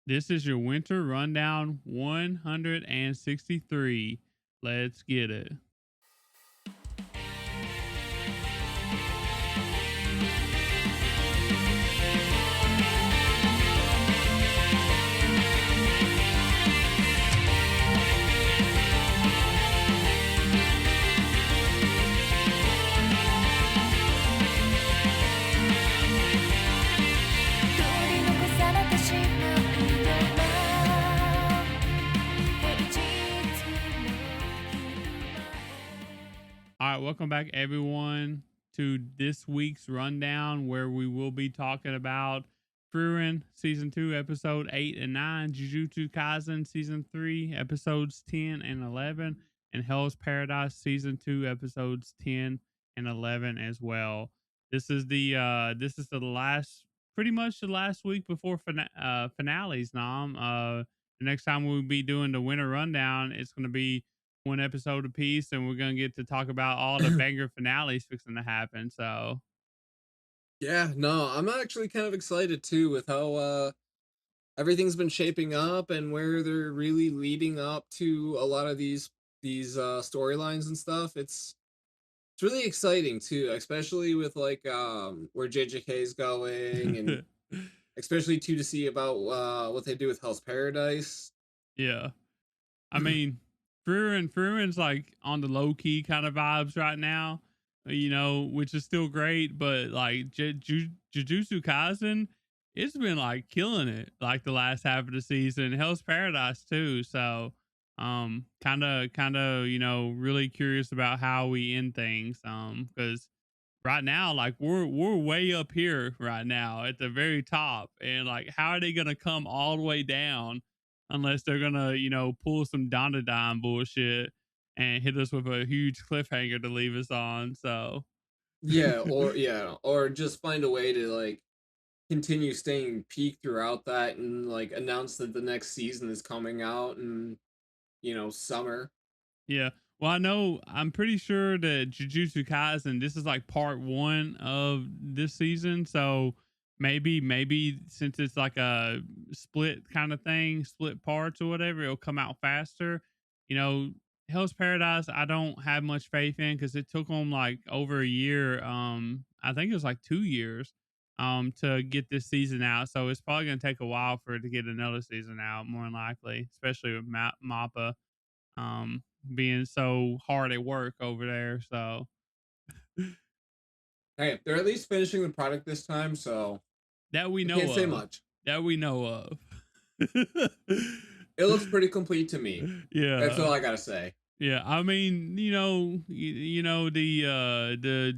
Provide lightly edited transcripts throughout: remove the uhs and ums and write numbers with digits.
This is your winter rundown 163. Let's get it. All right, welcome back, everyone, to this week's rundown where we will be talking about Frieren Season 2, Episode 8 and 9, Jujutsu Kaisen Season 3, Episodes 10 and 11, and Hell's Paradise Season 2, Episodes 10 and 11 as well. This is the last, pretty much the last week before finales, Nam. The next time we'll be doing the winter rundown, it's going to be one episode apiece, and we're gonna get to talk about all the banger finales fixing to happen. So Yeah, no, I'm actually kind of excited too with how everything's been shaping up and where they're really leading up to a lot of these storylines and stuff. It's really exciting too, especially with like where JJK is going, and especially too to see about what they do with Hell's Paradise. yeah, I mean, Fruin's like on the low key kind of vibes right now, which is still great. But like Jujutsu Kaisen, it's been like killing it like the last half of the season. Hell's Paradise too. So kind of really curious about how we end things. Because right now, like we're way up here right now at the very top, and like how are they gonna come all the way down unless they're gonna pull some Dime bullshit and hit us with a huge cliffhanger to leave us on. So Or just find a way to like continue staying peak throughout that and like announce that the next season is coming out and summer. yeah. Well, I'm pretty sure that Jujutsu Kaisen, this is like part one of this season. So maybe since it's like a split kind of thing, split parts or whatever, it'll come out faster. You know, Hell's Paradise, I don't have much faith in because it took them like over a year. I think it was like 2 years to get this season out. So it's probably gonna take a while for it to get another season out, more than likely, especially with Mappa being so hard at work over there. So Hey, they're at least finishing the product this time, so that we I know can't say of. much. That we know of. It looks pretty complete to me. That's Yeah. all I gotta say. Yeah, I mean, the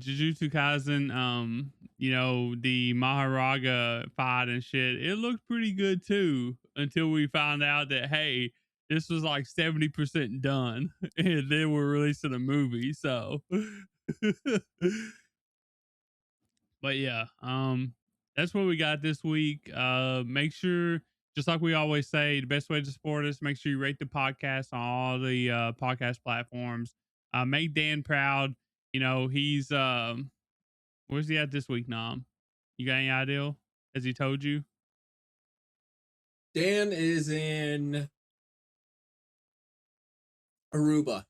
Jujutsu Kaisen, the Maharaga fight and shit. It looked pretty good too until we found out that hey, this was like 70% done, and then we're releasing a movie. So, but yeah, that's what we got this week. Make sure, just like we always say, the best way to support us, make sure you rate the podcast on all the podcast platforms. Make Dan proud. He's where's he at this week, Nam? You got any idea? Has he told you? Dan is in Aruba.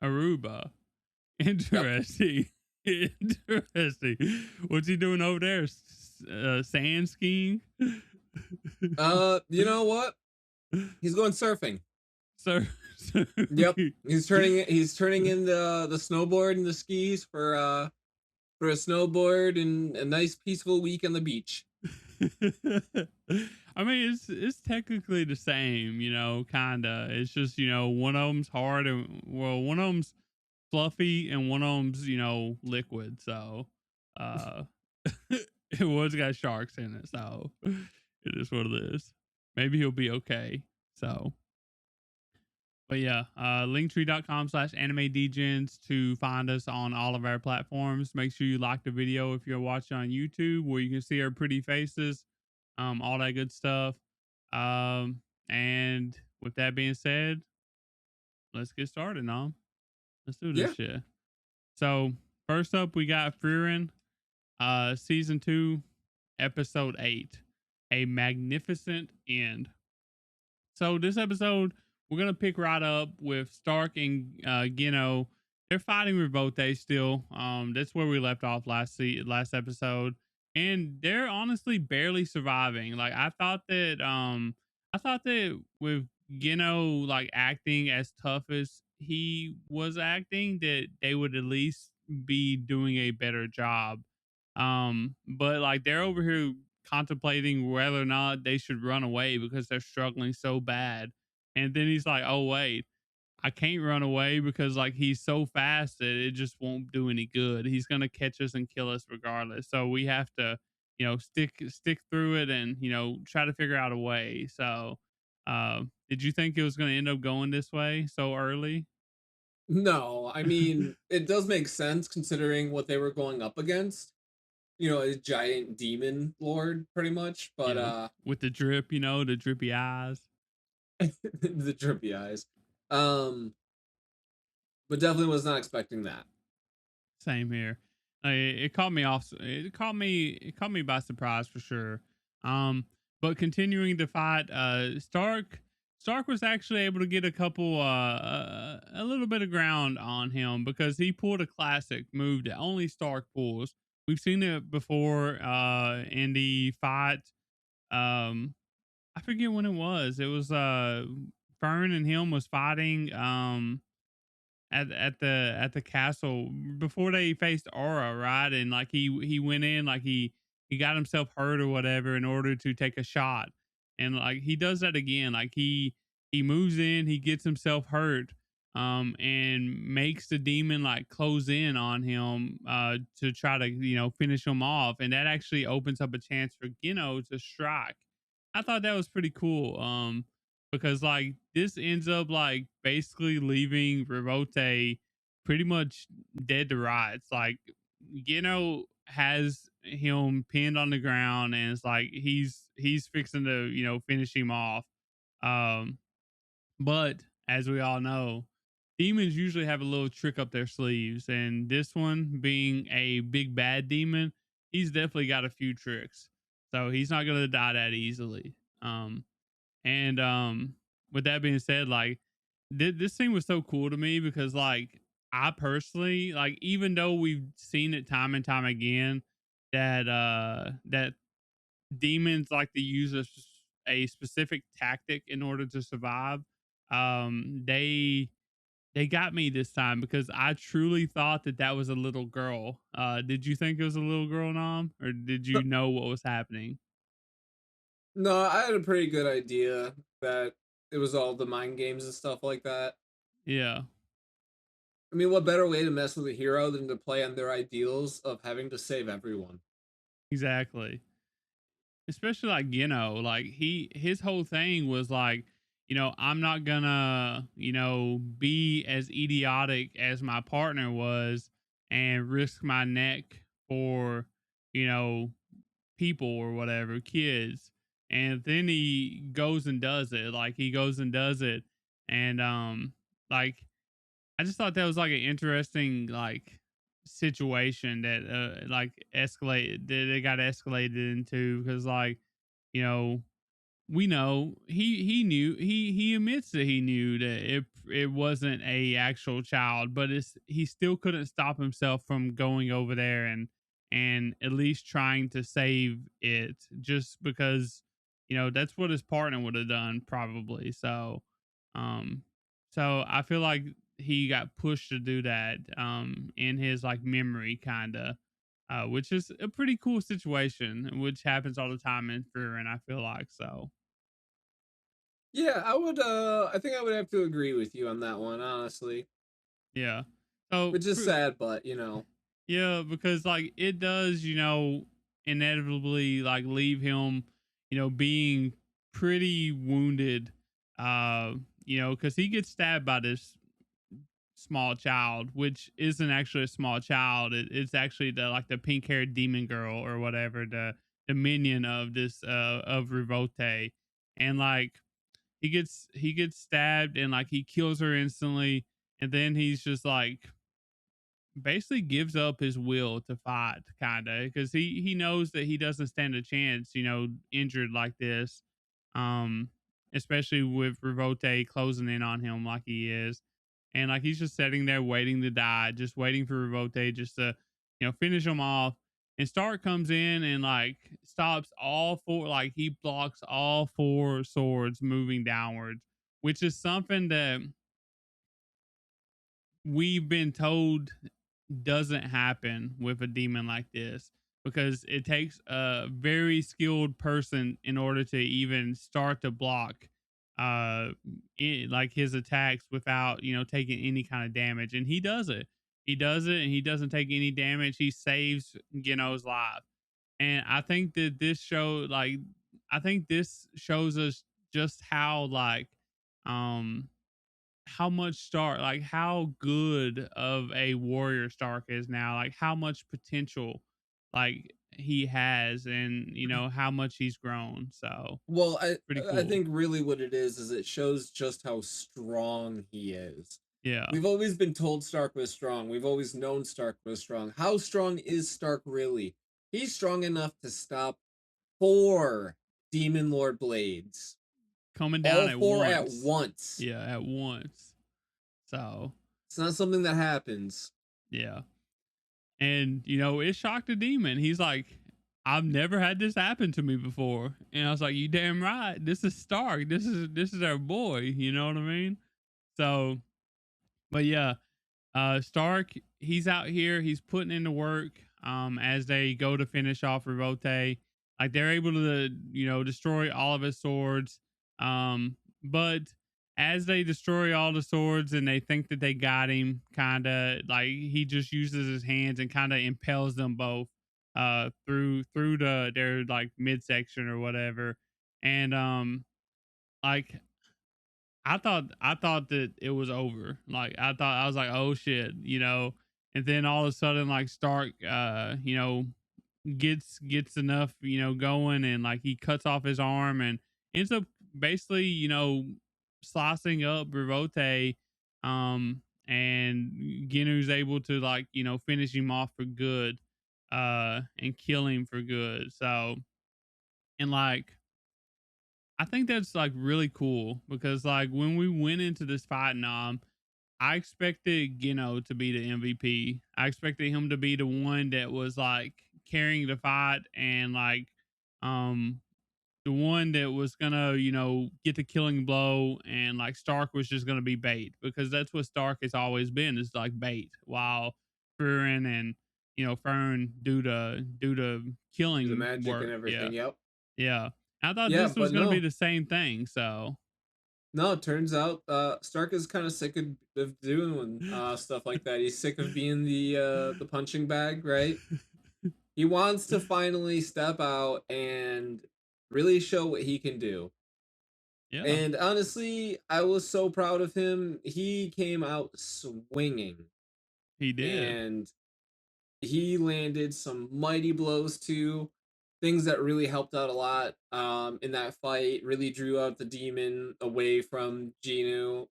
Aruba. Yep. Interesting. Interesting. What's he doing over there? Sand skiing? You know what? He's going surfing. So, Yep. He's turning in the snowboard and the skis for a snowboard and a nice peaceful week on the beach. I mean, it's technically the same, kinda. It's just one of them's hard and one of them's fluffy and one of them's liquid. So, it was got sharks in it, so it is what it is. Maybe he'll be okay. So, but yeah, linktree.com/anime degens to find us on all of our platforms. Make sure you like the video if you're watching on YouTube, where you can see our pretty faces, all that good stuff. And with that being said, let's get started, Nom. Let's do this shit. So first up, we got Frieren, season 2, episode 8, A Magnificent End. So this episode, we're gonna pick right up with Stark and Gino. They're fighting Revolte still. That's where we left off last episode, and they're honestly barely surviving. Like I thought that with Gino like acting as tough as he was acting, that they would at least be doing a better job. But like they're over here contemplating whether or not they should run away because they're struggling so bad. And then he's like, "Oh wait, I can't run away because like he's so fast that it just won't do any good. He's gonna catch us and kill us regardless. So we have to, stick through it and try to figure out a way." So, did you think it was gonna end up going this way so early? No, I mean, it does make sense considering what they were going up against. A giant demon lord, pretty much. But Yeah, with the drip, the drippy eyes. the drippy eyes. Um, but definitely was not expecting that. Same here. It caught me off. It caught me by surprise for sure. Um, but continuing the fight, Stark was actually able to get a little bit of ground on him because he pulled a classic move that only Stark pulls. We've seen it before in the fight. Um, I forget when it was. It was Fern and him was fighting. At the castle before they faced Aura, right? And like he went in like he got himself hurt or whatever in order to take a shot. And like he does that again. Like he moves in, he gets himself hurt, and makes the demon like close in on him to try to, finish him off. And that actually opens up a chance for Gino to strike. I thought that was pretty cool. Because like this ends up like basically leaving Revolte pretty much dead to rights. Like Gino has him pinned on the ground and it's like he's fixing to, finish him off. Um but as we all know, demons usually have a little trick up their sleeves, and this one being a big bad demon, he's definitely got a few tricks. So he's not gonna die that easily. And with that being said, like this scene was so cool to me because like I personally like, even though we've seen it time and time again that demons like to use a specific tactic in order to survive. They got me this time because I truly thought that that was a little girl. Did you think it was a little girl, Nom, or did No, you know what was happening? no, I had a pretty good idea that it was all the mind games and stuff like that. Yeah, I mean, what better way to mess with a hero than to play on their ideals of having to save everyone? exactly. Especially like like his whole thing was like, I'm not gonna, be as idiotic as my partner was and risk my neck for, you know people or whatever, kids. And then he goes and does it. Like he goes and does it. And like I just thought that was like an interesting like situation that like escalated that it got escalated into because like, you know, we know he knew he admits that he knew that it wasn't a actual child, but he still couldn't stop himself from going over there and at least trying to save it just because, that's what his partner would have done probably. Um so I feel like he got pushed to do that in his like memory kind of, which is a pretty cool situation, which happens all the time in Frieren, I feel like. So Yeah, I think I would have to agree with you on that one, honestly. yeah. So Which is sad, but yeah, because like it does, inevitably like leave him, being pretty wounded. Because he gets stabbed by this small child, which isn't actually a small child. It's actually the pink haired demon girl or whatever, the minion of this of Revolte. And like he gets stabbed and like he kills her instantly, and then he's just like basically gives up his will to fight, kind of, because he knows that he doesn't stand a chance, injured like this. um especially with Revolte closing in on him like he is. And like he's just sitting there waiting to die, just waiting for Revolte just to, finish him off. And Stark comes in and like stops all four, like he blocks all four swords moving downwards, which is something that we've been told doesn't happen with a demon like this, because it takes a very skilled person in order to even start to block like his attacks without taking any kind of damage. And he does it and he doesn't take any damage. He saves Geno's life. And I think this shows us just um how much Stark, like how good of a warrior Stark is now, like how much potential like he has, and how much he's grown. So Well, pretty I cool. think really what it is it shows just how strong he is. Yeah. We've always been told Stark was strong. We've always known Stark was strong. How strong is Stark really? He's strong enough to stop four Demon Lord blades, Coming down all at four at once. once. Yeah, at once. So It's not something that happens. yeah. And it shocked the demon. He's like, I've never had this happen to me before. And I was like, you damn right. This is Stark. This is our boy. You know what I mean? So, but yeah, Stark, he's out here, he's putting in the work as they go to finish off Revolte. Like they're able to, destroy all of his swords. But as they destroy all the swords and they think that they got him, kind of like he just uses his hands and kind of impels them both through their like midsection or whatever. And like I thought that it was over. Like I was like, oh shit. And then all of a sudden, like Stark, gets enough, going, and like he cuts off his arm and ends up basically, slicing up Revote, and Ginu's able to like, finish him off for good, and kill him for good. So, and like I think that's like really cool because like when we went into this fight, I expected to be the MVP. I expected him to be the one that was like carrying the fight and like um the one that was gonna get the killing blow, and like Stark was just gonna be bait, because that's what Stark has always been, is like bait, while Frieren and Fern do the Do the killing magic and work. Yeah. everything. Yep. Yeah. I thought Yeah, this was but going to be no. the same thing. So, No, it turns out Stark is kind of sick of doing stuff like that. He's sick of being the punching bag, right? He wants to finally step out and really show what he can do. yeah, And honestly, I was so proud of him. He came out swinging he did. and he landed some mighty blows too. Things that really helped out a lot in that fight, really drew out the demon away from Genu.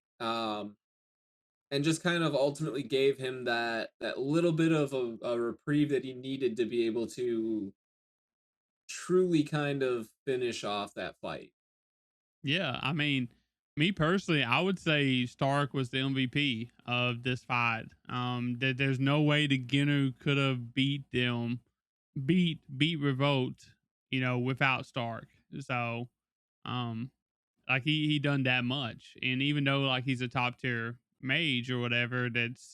And just kind of ultimately gave him that little bit of a reprieve that he needed to be able to truly kind of finish off that fight. Yeah. I mean, me personally, I would say Stark was the MVP of this fight. That there's no way the Ginu could have beat Revolt, without Stark. So, um, like he done that much, and even though like he's a top tier mage or whatever, that's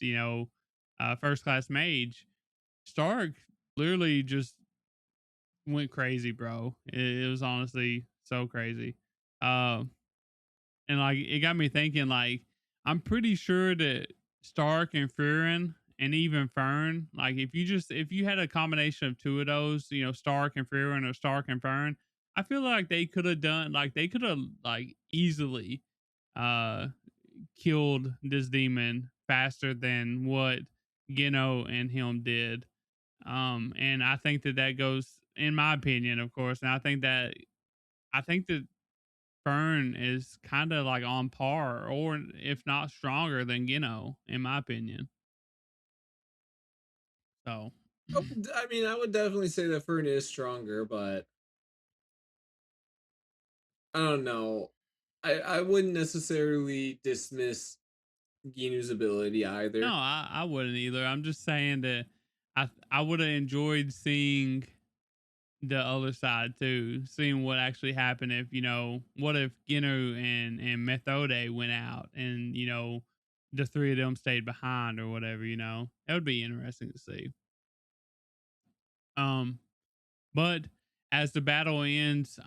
first class mage, Stark literally just went crazy, bro. It was honestly so crazy. Um, and like it got me thinking, like, I'm pretty sure that Stark and Frieren and even Fern, like if you had a combination of two of those, Stark and Frieren or Stark and Fern, I feel like they could have like easily uh killed this demon faster than what Gino and him did. And I think that goes, in my opinion, of course, and I think that Fern is kind of like on par, or if not stronger than Gino, in my opinion. So, I mean, I would definitely say that Fern is stronger, but I don't know. I wouldn't necessarily dismiss Ginu's ability No, either. I wouldn't either. I'm just saying that I would have enjoyed seeing the other side too, seeing what actually happened if, what if Gino and Methode went out and, the three of them stayed behind or whatever, That would be interesting to see. Um But as the battle ends,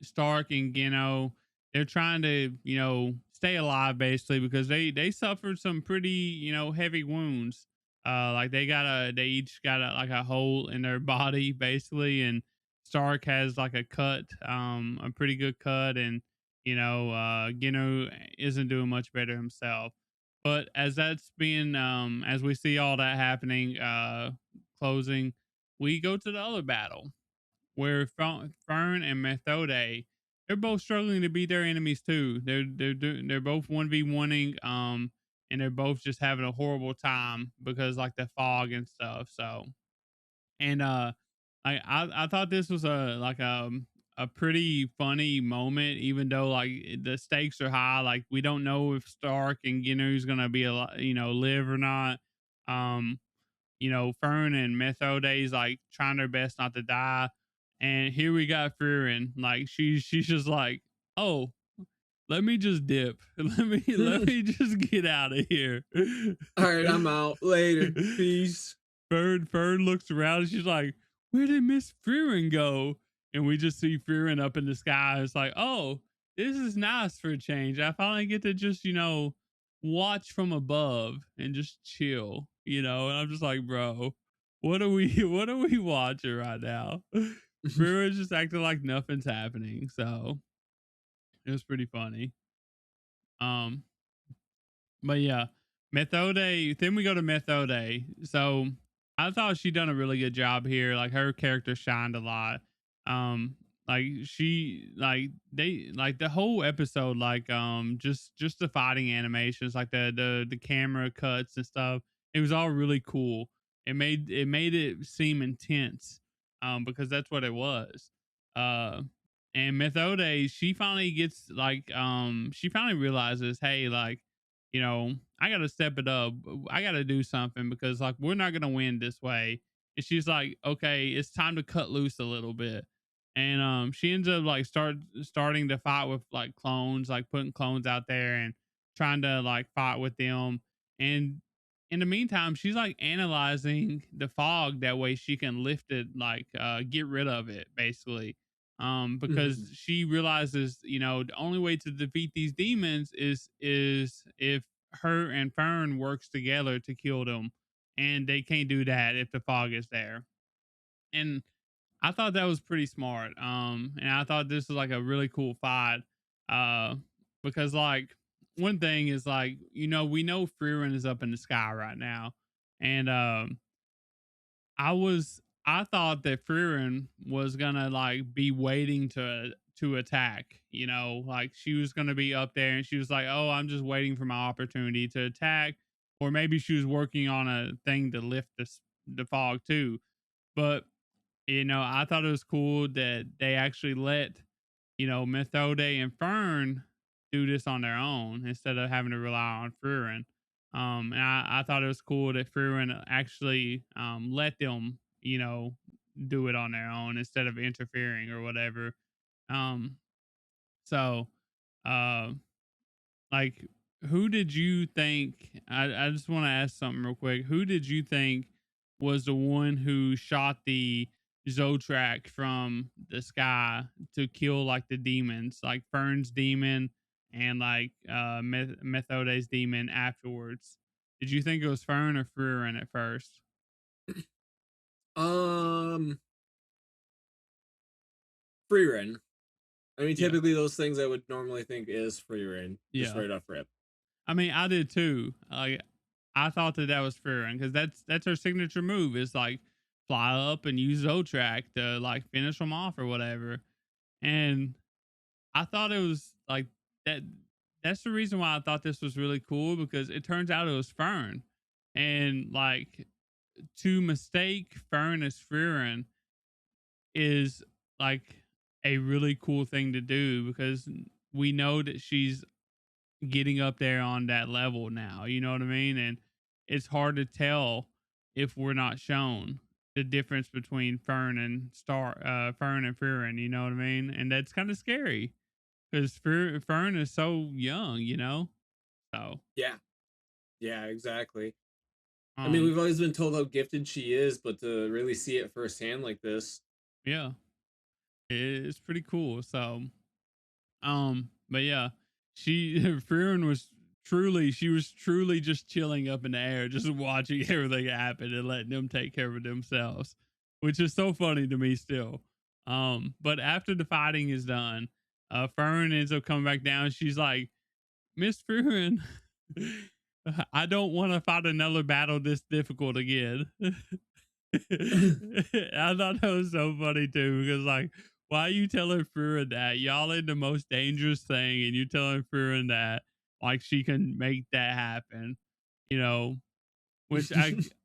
Stark and Gino, they're trying to, stay alive basically because they suffered some pretty, heavy wounds. Like they each got like a hole in their body basically, and Stark has like a cut, a pretty good cut, and Gino isn't doing much better himself. But as that's being, as we see all that happening, closing, we go to the other battle where Fern and Methode, they're both struggling to beat their enemies too. They're both 1v1ing, and they're both just having a horrible time because like the fog and stuff. So, and I thought this was a pretty funny moment, even though like the stakes are high. Like we don't know if Stark and Gino's gonna be live or not. Um, Fern and Methode's like trying their best not to die. And here we got Frieren. Like she's just like, oh, let me just dip. Let me just get out of here. All right, I'm out. Later. Peace. Fern looks around and she's like, where did Miss Frieren go? And we just see Frieren up in the sky. It's like, oh, this is nice for a change. I finally get to just, watch from above and just chill, And I'm just like, bro, what are we watching right now? Frieren's just acting like nothing's happening. So it was pretty funny. Um, But yeah, Methode. Then we go to Methode. So I thought she done a really good job here. Like her character shined a lot. Um, like she, like they, like the whole episode, like just the fighting animations, like the camera cuts and stuff. It was all really cool. It made it seem intense, because that's what it was. Uh, and Methode, she finally gets like, she finally realizes, hey, like, I got to step it up. I got to do something because like we're not going to win this way. And she's like, okay, it's time to cut loose a little bit. And she ends up like starting to fight with like clones, like putting clones out there and trying to like fight with them. And in the meantime, she's like analyzing the fog that way she can lift it, like get rid of it basically. Because she realizes, the only way to defeat these demons is if her and Fern works together to kill them, and they can't do that if the fog is there. And I thought that was pretty smart. And I thought this was like a really cool fight. Uh, because like one thing is like, we know Frieren is up in the sky right now, and I thought that Frieren was gonna like be waiting to attack, like she was gonna be up there and she was like, oh, I'm just waiting for my opportunity to attack, or maybe she was working on a thing to lift the fog too. But I thought it was cool that they actually let, Methode and Fern do this on their own instead of having to rely on Frieren. And I thought it was cool that Frieren actually let them, do it on their own instead of interfering or whatever. Um, so, uh, like, who did you think? I just want to ask something real quick. Who did you think was the one who shot the Zotrak from the sky to kill like the demons, like Fern's demon and like Methode's demon afterwards? Did you think it was Fern or Frieren at first? um, Free reign. I mean, Yeah, typically those things I would normally think is free reign, just yeah. right off rip. I mean, I did too. Like, I thought that was Frieren because that's her signature move. Is like fly up and use Zotrak to like finish them off or whatever. And I thought it was like that. That's the reason why I thought this was really cool because it turns out it was Fern, and like to mistake Fern as Frieren is like a really cool thing to do because we know that she's getting up there on that level now. You know what I mean? And it's hard to tell if we're not shown the difference between Fern and Frieren. You know what I mean? And that's kind of scary because Fern is so young. You know, so Yeah, yeah, exactly. I mean, um, we've always been told how gifted she is, but to really see it firsthand like this. yeah, it's pretty cool. So but yeah, she Frieren was truly just chilling up in the air, just watching everything happen and letting them take care of themselves, which is so funny to me still. But after the fighting is done, Fern ends up coming back down. She's like, Miss Frieren, I don't want to fight another battle this difficult again. I thought that was so funny too, because like, why are you telling Frieren that? Y'all in the most dangerous thing, and you telling Frieren that like she can make that happen, you know? Which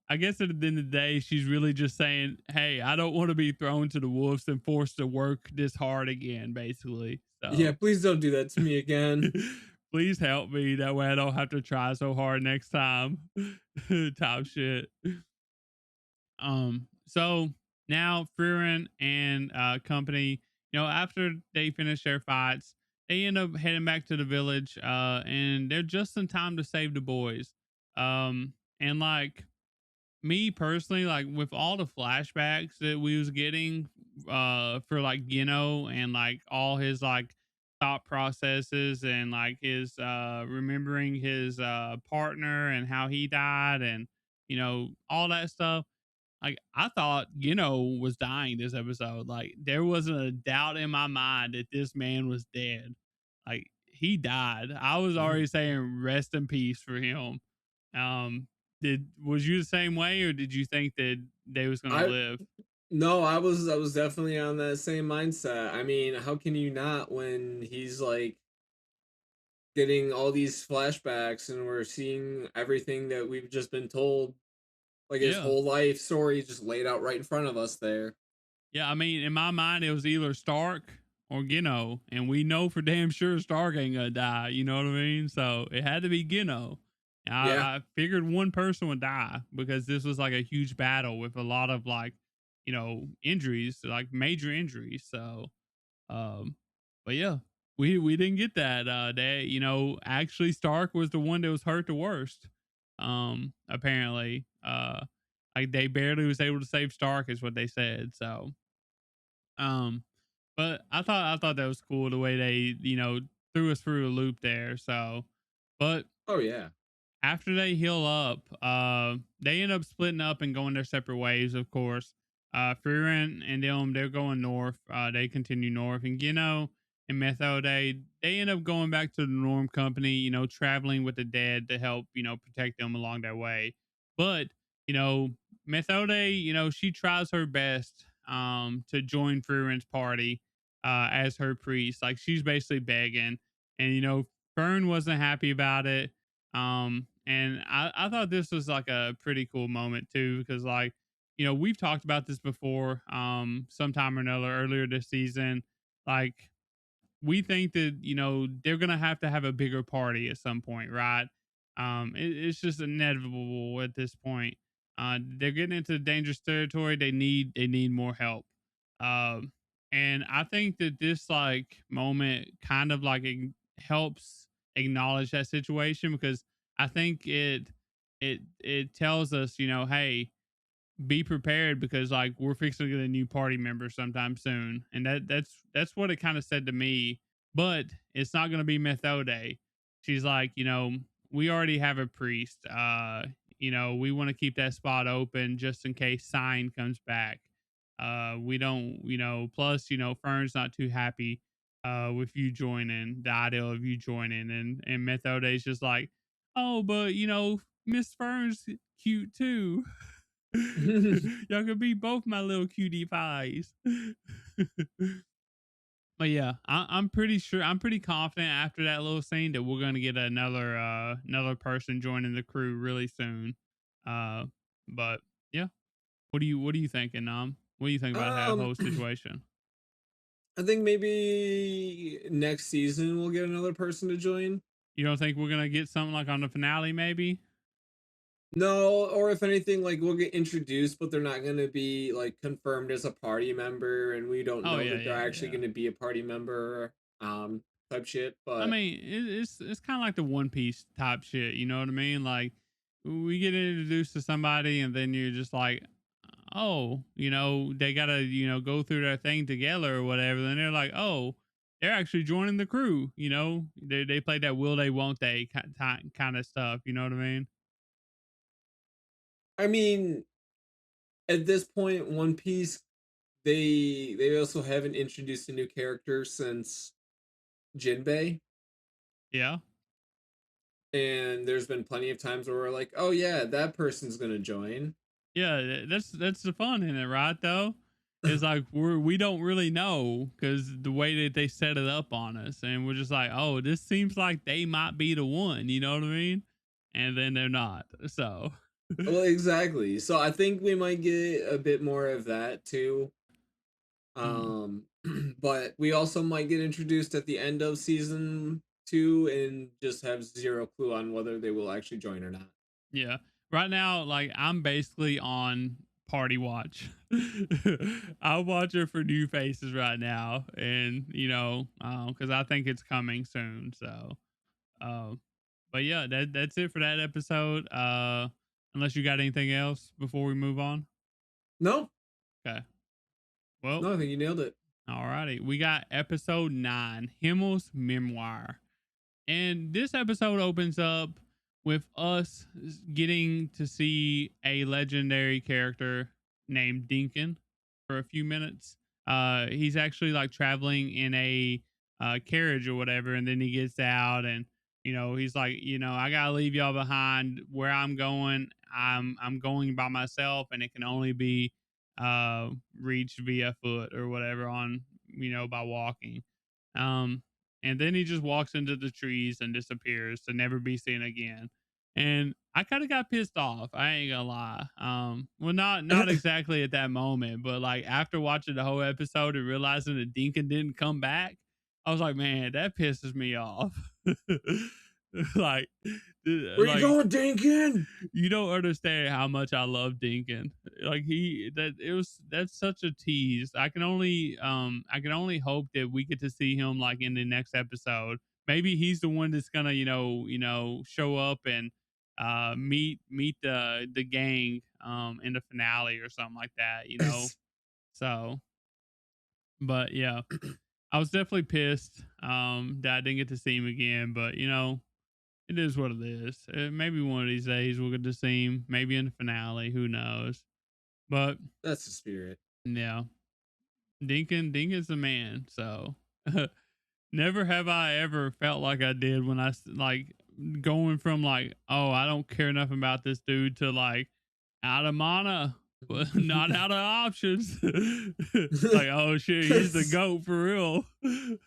I guess at the end of the day, she's really just saying, "Hey, I don't want to be thrown to the wolves and forced to work this hard again." Basically, Yeah, so please don't do that to me again. please help me. That way, I don't have to try so hard next time. Top shit. So now Frieren and company, after they finish their fights, they end up heading back to the village, and they're just in time to save the boys. And like me personally, like with all the flashbacks that we was getting, for like Gino and like all his like thought processes and like his remembering his partner and how he died and all that stuff, like I thought was dying this episode. Like there wasn't a doubt in my mind that this man was dead. Like he died. I was already saying rest in peace for him. Um did was you the same way, or did you think that they was gonna I live? No, I was definitely on that same mindset. I mean, how can you not when he's like getting all these flashbacks and we're seeing everything that we've just been told, like his Yeah. whole life story just laid out right in front of us there. Yeah, I mean, in my mind, it was either Stark or Gino, and we know for damn sure Stark ain't gonna die. You know what I mean? So it had to be Gino. Yeah. I figured one person would die because this was like a huge battle with a lot of like, injuries, like major injuries. So, um, but yeah, we didn't get that. They, actually Stark was the one that was hurt the worst. Apparently, like they barely was able to save Stark, is what they said. So, um, but I thought that was cool the way they, threw us through a loop there. So, but Oh yeah. after they heal up, they end up splitting up and going their separate ways, of course. Frieren and them, they're going north. They continue north. And Gino and Methode, they end up going back to the Norm Company, traveling with the dead to help, protect them along their way. But, you know, Methode, she tries her best to join Frieren's party as her priest. Like she's basically begging. And, Fern wasn't happy about it, and I thought this was like a pretty cool moment too, because like, we've talked about this before, sometime or another earlier this season. Like we think that, they're gonna have a bigger party at some point, right? It's just inevitable at this point. They're getting into dangerous territory. They need more help. Um, and I think that this like moment kind of like helps acknowledge that situation, because I think it tells us, hey, be prepared, because like we're fixing to get a new party member sometime soon, and that's what it kind of said to me. But it's not going to be Methode. She's like, we already have a priest. We want to keep that spot open just in case Sign comes back. We don't, plus, Fern's not too happy with you joining, the idea of you joining, and Methode is just like, oh, but Miss Fern's cute too. Y'all could be both my little cutie pies. But yeah, I'm pretty sure, I'm pretty confident after that little scene that we're gonna get another person joining the crew really soon. Uh, but yeah, what do you thinking, What do you think about that um whole situation? I think maybe next season we'll get another person to join. You don't think we're gonna get something like on the finale, maybe? No, or if anything, like we'll get introduced, but they're not going to be like confirmed as a party member, and we don't Oh know yeah, that they're yeah, actually yeah. going to be a party member, type shit. I But mean, it's kind of like the One Piece type shit. You know what I mean? Like we get introduced to somebody, and then you're just like, oh, they gotta go through their thing together or whatever. Then they're like, oh, they're actually joining the crew. They play that will they won't they kind of stuff. You know what I mean? I mean, at this point, One Piece they also haven't introduced a new character since Jinbei, Yeah. and there's been plenty of times where we're like, oh yeah, that person's going to join. Yeah, that's the fun in it, right? Though, it's like we don't really know because the way that they set it up on us, and we're just like, oh, this seems like they might be the one. You know what I mean? And then they're not. So, Well, exactly. So I think we might get a bit more of that too. mm, Um, but we also might get introduced at the end of season 2 and just have zero clue on whether they will actually join or not. yeah. Right now, like I'm basically on party watch. I'm watching for new faces right now, and because I think it's coming soon. So, uh, but yeah, that's it for that episode. Unless you got anything else before we move on. No, Okay. Well, no, I think you nailed it. alrighty. We got episode 9, Himmel's Memoir. And this episode opens up with us getting to see a legendary character named Dinkin for a few minutes. He's actually like traveling in a carriage or whatever, and then he gets out and he's like, I gotta leave y'all behind. Where I'm going, I'm going by myself, and it can only be reached via foot or whatever on by walking. Um, and then he just walks into the trees and disappears to never be seen again. And I kind of got pissed off. I ain't gonna lie. Well, not exactly at that moment, but like after watching the whole episode and realizing that Dinkin didn't come back, I was like, man, that pisses me off. like, Where you like going, Dinkin? you don't understand how much I love Dinkin. Like that's such a tease. I can only hope that we get to see him like in the next episode. Maybe he's the one that's gonna, show up and meet the gang in the finale or something like that. So but yeah. I was definitely pissed that I didn't get to see him again, but it is what it is. Maybe one of these days we'll get to see him. Maybe in the finale. Who knows? But That's the spirit. yeah, Dinkin's the man. So never have I ever felt like I did when like going from like, oh, I don't care nothing about this dude to like out of mana, but not out of options. Like, oh shit, he's the goat for real.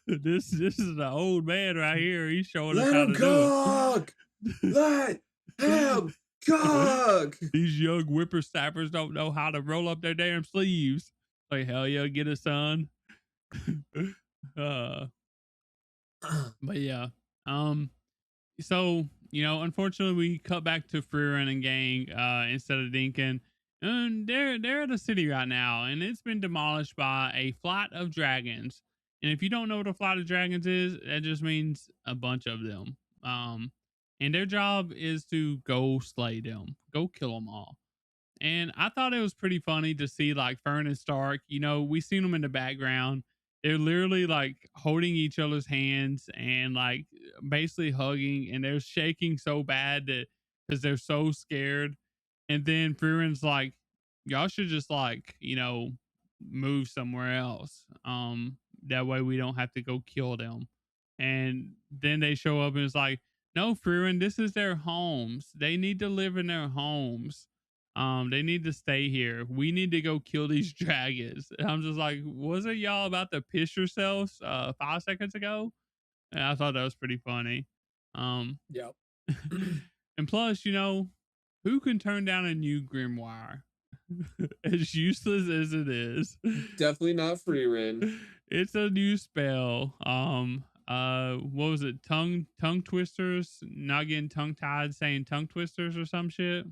This is the old man right here. He's showing us Let how him to do cook. it. Let him cook. These young whippersnappers don't know how to roll up their damn sleeves. Like, hell yeah, get it, son. uh, but yeah. Um, so, unfortunately we cut back to Frieren and gang instead of Dinkin. And they're at a city right now, and it's been demolished by a flight of dragons. And if you don't know what a flight of dragons is, that just means a bunch of them. And their job is to go slay them, go kill them all. And I thought it was pretty funny to see like Fern and Stark. We seen them in the background. They're literally like holding each other's hands and like basically hugging, and they're shaking so bad that because they're so scared. And then Fearon's like, y'all should just like, move somewhere else. That way we don't have to go kill them. And then they show up and it's like, no, Fearon, this is their homes. They need to live in their homes. They need to stay here. We need to go kill these dragons. And I'm just like, wasn't y'all about to piss yourselves 5 seconds ago? And I thought that was pretty funny. Um, Yep. and plus, who can turn down a new grimoire? as useless as it is. Definitely not Frieren. It's a new spell. What was it? Tongue twisters. Not getting tongue tied, saying tongue twisters or some shit.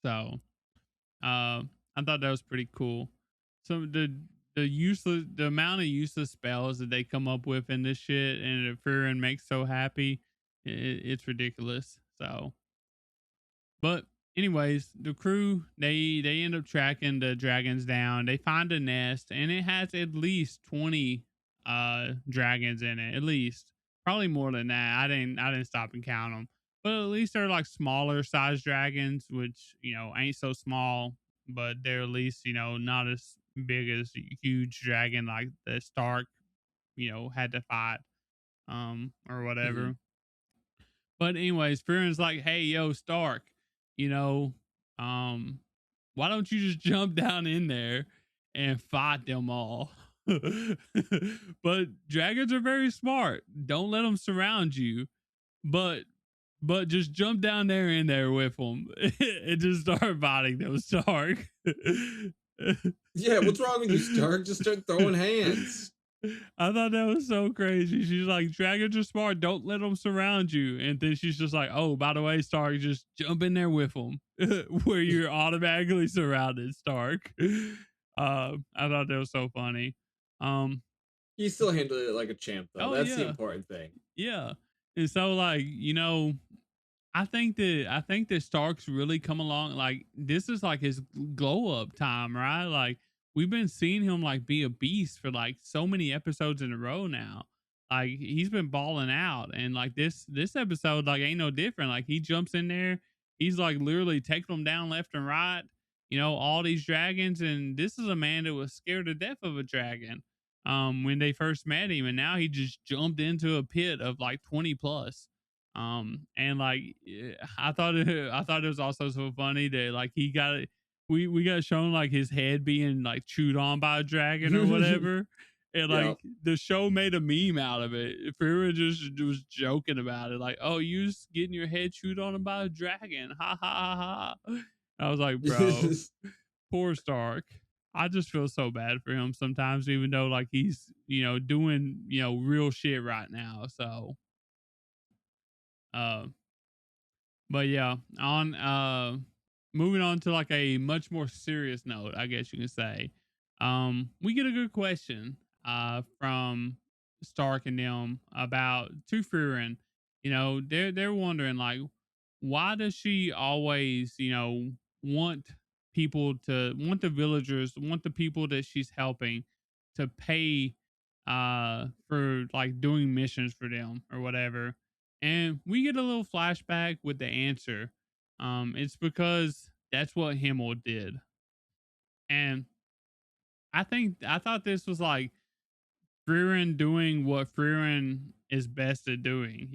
So, I thought that was pretty cool. So the amount of useless spells that they come up with in this shit, and if Frieren makes so happy, it's ridiculous. So, but anyways, the crew they end up tracking the dragons down. They find a nest, and it has at least 20 dragons in it. At least, probably more than that. I didn't stop and count them, but at least they're like smaller size dragons, which ain't so small, but they're at least not as big as a huge dragon like the Stark had to fight or Mhm. whatever. But anyways, Frieren's like, hey, yo, Stark, you know, um, why don't you just jump down in there and fight them all? But dragons are very smart. Don't let them surround you. But just jump down there in there with them and just start fighting them, Stark. Yeah, what's wrong with you, Stark? Just start throwing hands. I thought that was so crazy. She's like, dragons are smart. Don't let them surround you. And then she's just like, oh, by the way, Stark, just jump in there with them where you're automatically surrounded, Stark. I thought that was so funny. Um, He still handled it like a champ, though. oh, That's the yeah. important thing. Yeah. And so, like, I think that Stark's really come along. Like, this is like his glow up time, right? Like, we've been seeing him like be a beast for like so many episodes in a row now. Like, he's been balling out, and like this episode like ain't no different. Like, he jumps in there, he's like literally taking them down left and right. All these dragons, and this is a man that was scared to death of a dragon when they first met him, and now he just jumped into a pit of like 20 plus. And like I thought it was also so funny that like he got it. We got shown like his head being like chewed on by a dragon or whatever, and like Yep. the show made a meme out of it. Fuhrer just was joking about it, like, "Oh, you just getting your head chewed on by a dragon, ha ha ha ha." I was like, "Bro, poor Stark." I just feel so bad for him sometimes, even though like he's doing real shit right now. So, uh, but yeah, on moving on to like a much more serious note, I guess you can say. We get a good question from Stark and them about to Frieren. They're wondering like, why does she always, want want the villagers, want the people that she's helping to pay for like doing missions for them or whatever. And we get a little flashback with the answer. It's because that's what Himmel did. And I thought this was like Frieren doing what Frieren is best at doing.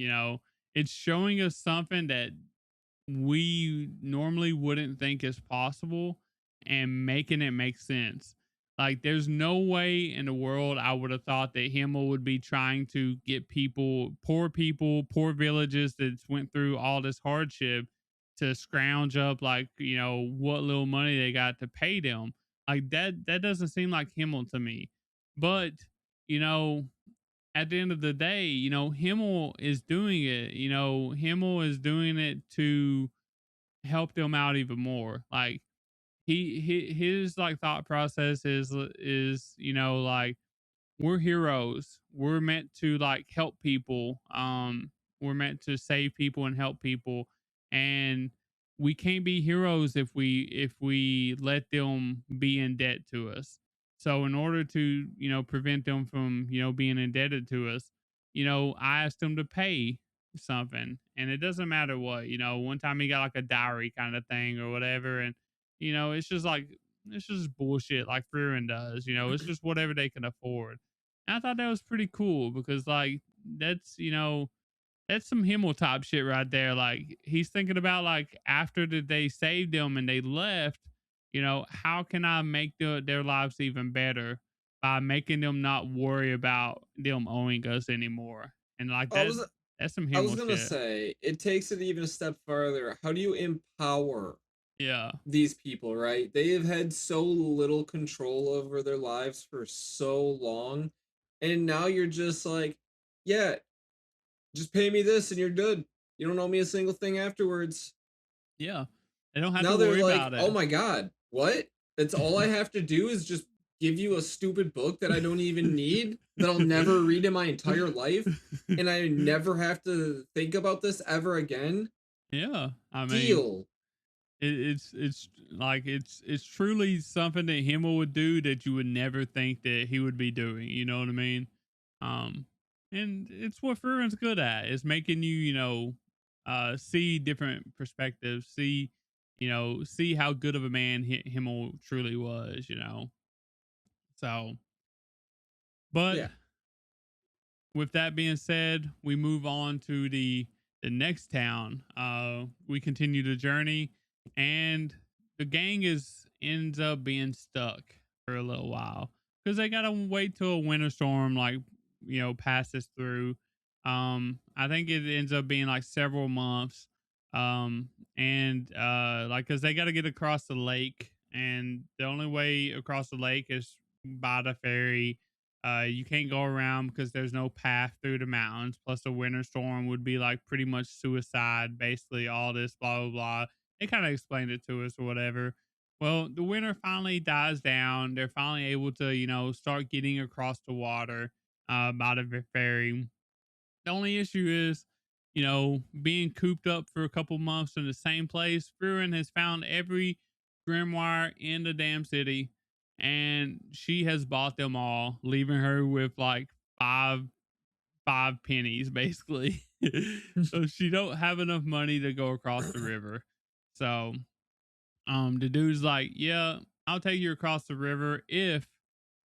It's showing us something that we normally wouldn't think is possible and making it make sense. Like, there's no way in the world I would have thought that Himmel would be trying to get people, poor villages that went through all this hardship to scrounge up, like, what little money they got to pay them. Like, that doesn't seem like Himmel to me. But, you know, at the end of the day, Himmel is doing it. Himmel is doing it to help them out even more. Like his like thought process is like we're heroes. We're meant to like help people. We're meant to save people and help people, and we can't be heroes if we let them be in debt to us. So in order to prevent them from being indebted to us, I asked them to pay something, and it doesn't matter what. One time he got like a diary kind of thing or whatever, and it's just like it's just bullshit like Frieren does. It's just whatever they can afford. And I thought that was pretty cool because like that's some Himmel type shit right there. Like he's thinking about like after they saved them and they left, how can I make their lives even better by making them not worry about them owing us anymore. And like I was that's some I was Himmel gonna shit. say it takes it even a step further. How do you empower Yeah. these people, right? They have had so little control over their lives for so long. And now you're just like, yeah, just pay me this and you're good. You don't owe me a single thing afterwards. Yeah. They don't have to Now they're worry like, about it. oh my God, what? It's all I have to do is just give you a stupid book that I don't even need, that I'll never read in my entire life, and I never have to think about this ever again. Yeah. I mean, Deal. it's like it's truly something that Himmel would do that you would never think that he would be doing. You know what I mean? Um, and it's what Furin's good at, is making you, see different perspectives, see how good of a man Himmel truly was. So, but Yeah. with that being said, we move on to the next town. We continue the journey, and the gang is ends up being stuck for a little while because they gotta wait till a winter storm passes through. I think it ends up being like several months. And like because they got to get across the lake, and the only way across the lake is by the ferry. You can't go around because there's no path through the mountains. Plus, a winter storm would be like pretty much suicide. Basically, all this blah blah blah. They kind of explained it to us or whatever. Well, the winter finally dies down. They're finally able to, start getting across the water by the ferry. The only issue is, being cooped up for a couple months in the same place. Frieren has found every grimoire in the damn city, and she has bought them all, leaving her with like five pennies basically. So she don't have enough money to go across the river. So the dude's like, yeah, I'll take you across the river if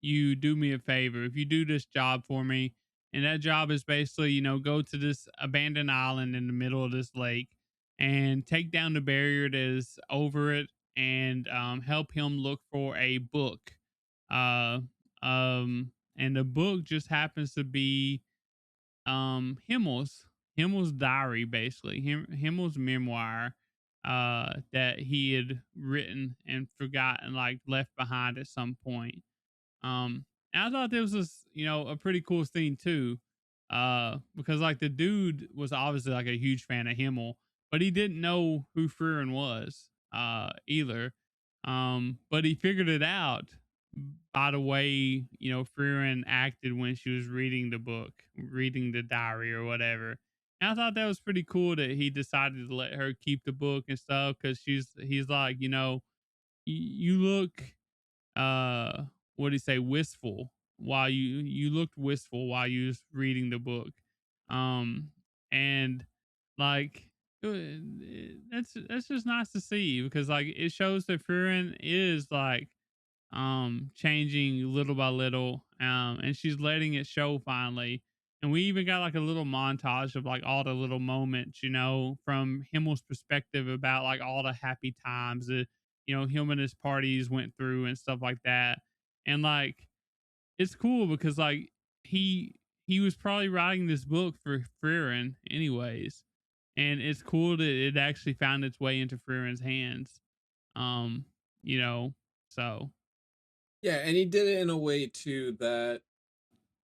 you do me a favor, if you do this job for me. And that job is basically, go to this abandoned island in the middle of this lake and take down the barrier that is over it, and help him look for a book. Uh, and the book just happens to be Himmel's diary, basically Himmel's memoir, that he had written and forgotten, like left behind at some point. And I thought this was, a pretty cool scene too, because like the dude was obviously like a huge fan of Himmel, but he didn't know who Frieren was, either. But he figured it out by the way, Frieren acted when she was reading the book, reading the diary or whatever. And I thought that was pretty cool that he decided to let her keep the book and stuff, because he's like, you look, uh what do you say, wistful, while you looked wistful while you was reading the book. And like, that's just nice to see, because like it shows that Frieren is like changing little by little, and she's letting it show finally. And we even got like a little montage of like all the little moments, from Himmel's perspective, about like all the happy times that, him and his parties went through and stuff like that. And like, it's cool because like he was probably writing this book for Frieren anyways, and it's cool that it actually found its way into Frieren's hands. um you know so Yeah, and he did it in a way too that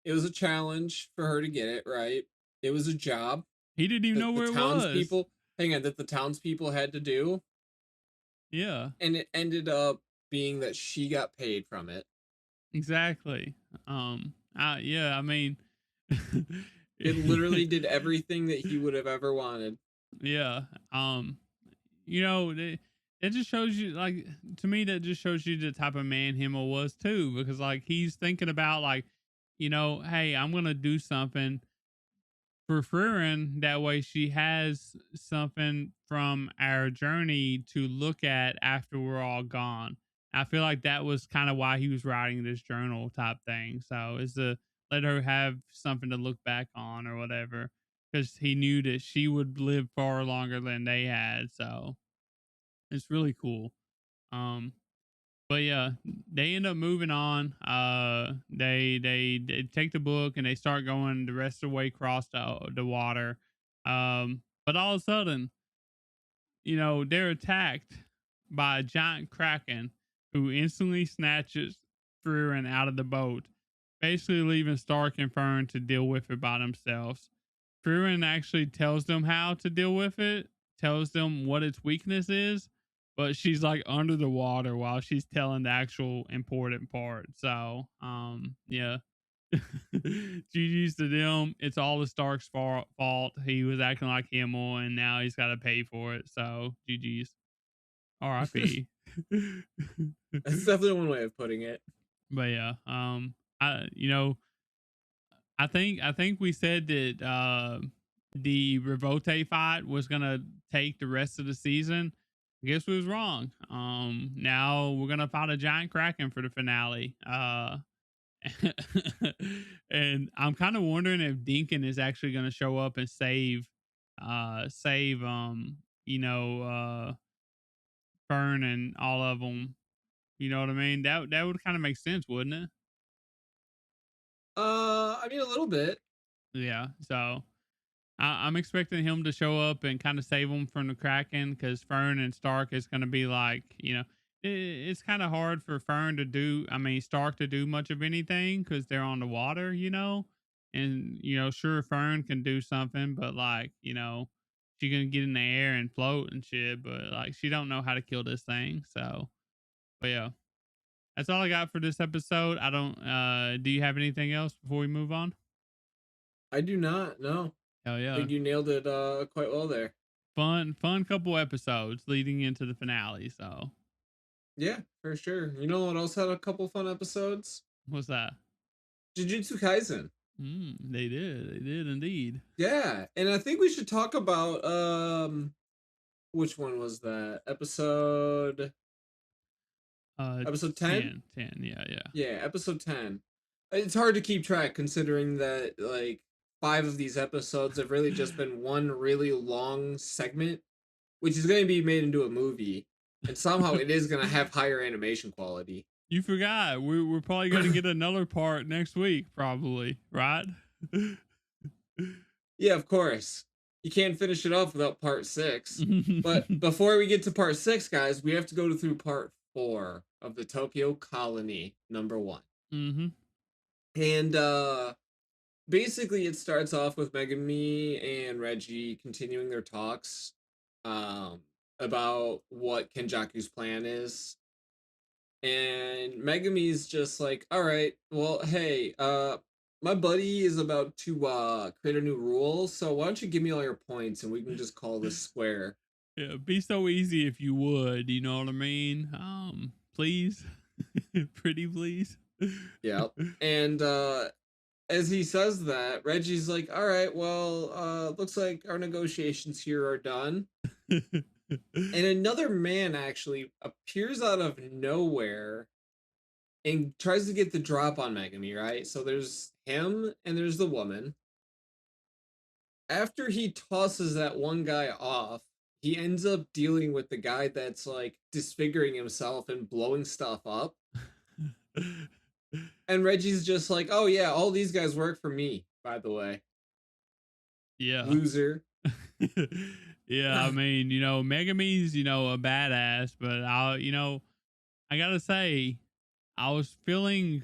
it was a challenge for her to get it right. It was a job he didn't even know that the where it was. townspeople, hang on, that the townspeople had to do, Yeah, and it ended up being that she got paid from it. exactly. Yeah, I mean, It literally did everything that he would have ever wanted. yeah. It just shows you, like, to me, that just shows you the type of man Himmel was too, because like he's thinking about like, hey, I'm gonna do something for Frieren. That way she has something from our journey to look at after we're all gone. I feel like that was kind of why he was writing this journal type thing. So is to let her have something to look back on or whatever, because he knew that she would live far longer than they had. So it's really cool. Um, but yeah, they end up moving on. They take the book and they start going the rest of the way across the water. But all of a sudden, they're attacked by a giant kraken who instantly snatches Frieren out of the boat, basically leaving Stark and Fern to deal with it by themselves. Frieren actually tells them how to deal with it, tells them what its weakness is, but she's like under the water while she's telling the actual important part. So, yeah. GG's to them. It's all the Stark's fault. He was acting like Himmel, and now he's got to pay for it. So, GG's. RIP. That's definitely one way of putting it. But yeah, I think we said that the Revolte fight was gonna take the rest of the season. I guess we was wrong. Now we're gonna fight a giant kraken for the finale. And I'm kind of wondering if Dinkin is actually gonna show up and save Fern and all of them. You know what I mean? That would kind of make sense, wouldn't it? I mean a little bit. Yeah. So I'm expecting him to show up and kind of save them from the Kraken because Fern and Stark is going to be like, it's kind of hard for Stark to do much of anything because they're on the water, and, sure, Fern can do something, but like, she can get in the air and float and shit, but like, she don't know how to kill this thing. So, but yeah, that's all I got for this episode. I don't, do you have anything else before we move on? I do not. No. Hell I yeah. think you nailed it quite well there. Fun couple episodes leading into the finale. So Yeah, for sure. You know what else had a couple fun episodes? what's that? Jujutsu Kaisen. They did indeed. Yeah, and I think we should talk about which one was that? Episode 10? 10. Yeah. Yeah, episode 10. It's hard to keep track considering that like 5 of these episodes have really just been one really long segment, which is going to be made into a movie, and somehow it is going to have higher animation quality. You forgot. We're probably going to get another part next week, probably, right? Yeah, of course. You can't finish it off without part 6. But before we get to part 6, guys, we have to go through part 4 of the Tokyo Colony number 1. Mm-hmm. And basically it starts off with Megumi and Reggie continuing their talks about what Kenjaku's plan is. And Megumi's just like, all right, well, hey, my buddy is about to create a new rule, so why don't you give me all your points and we can just call this square. Yeah, be so easy if you would, you know what I mean? Please. Pretty please. Yep. And as he says that, Reggie's like, all right, well, looks like our negotiations here are done. And another man actually appears out of nowhere and tries to get the drop on Megumi, right? So there's him and there's the woman. After he tosses that one guy off, he ends up dealing with the guy that's like disfiguring himself and blowing stuff up. And Reggie's just like, oh yeah, all these guys work for me, by the way. Yeah. Loser. Yeah, I mean, Megumi's, a badass, but I gotta say, I was feeling,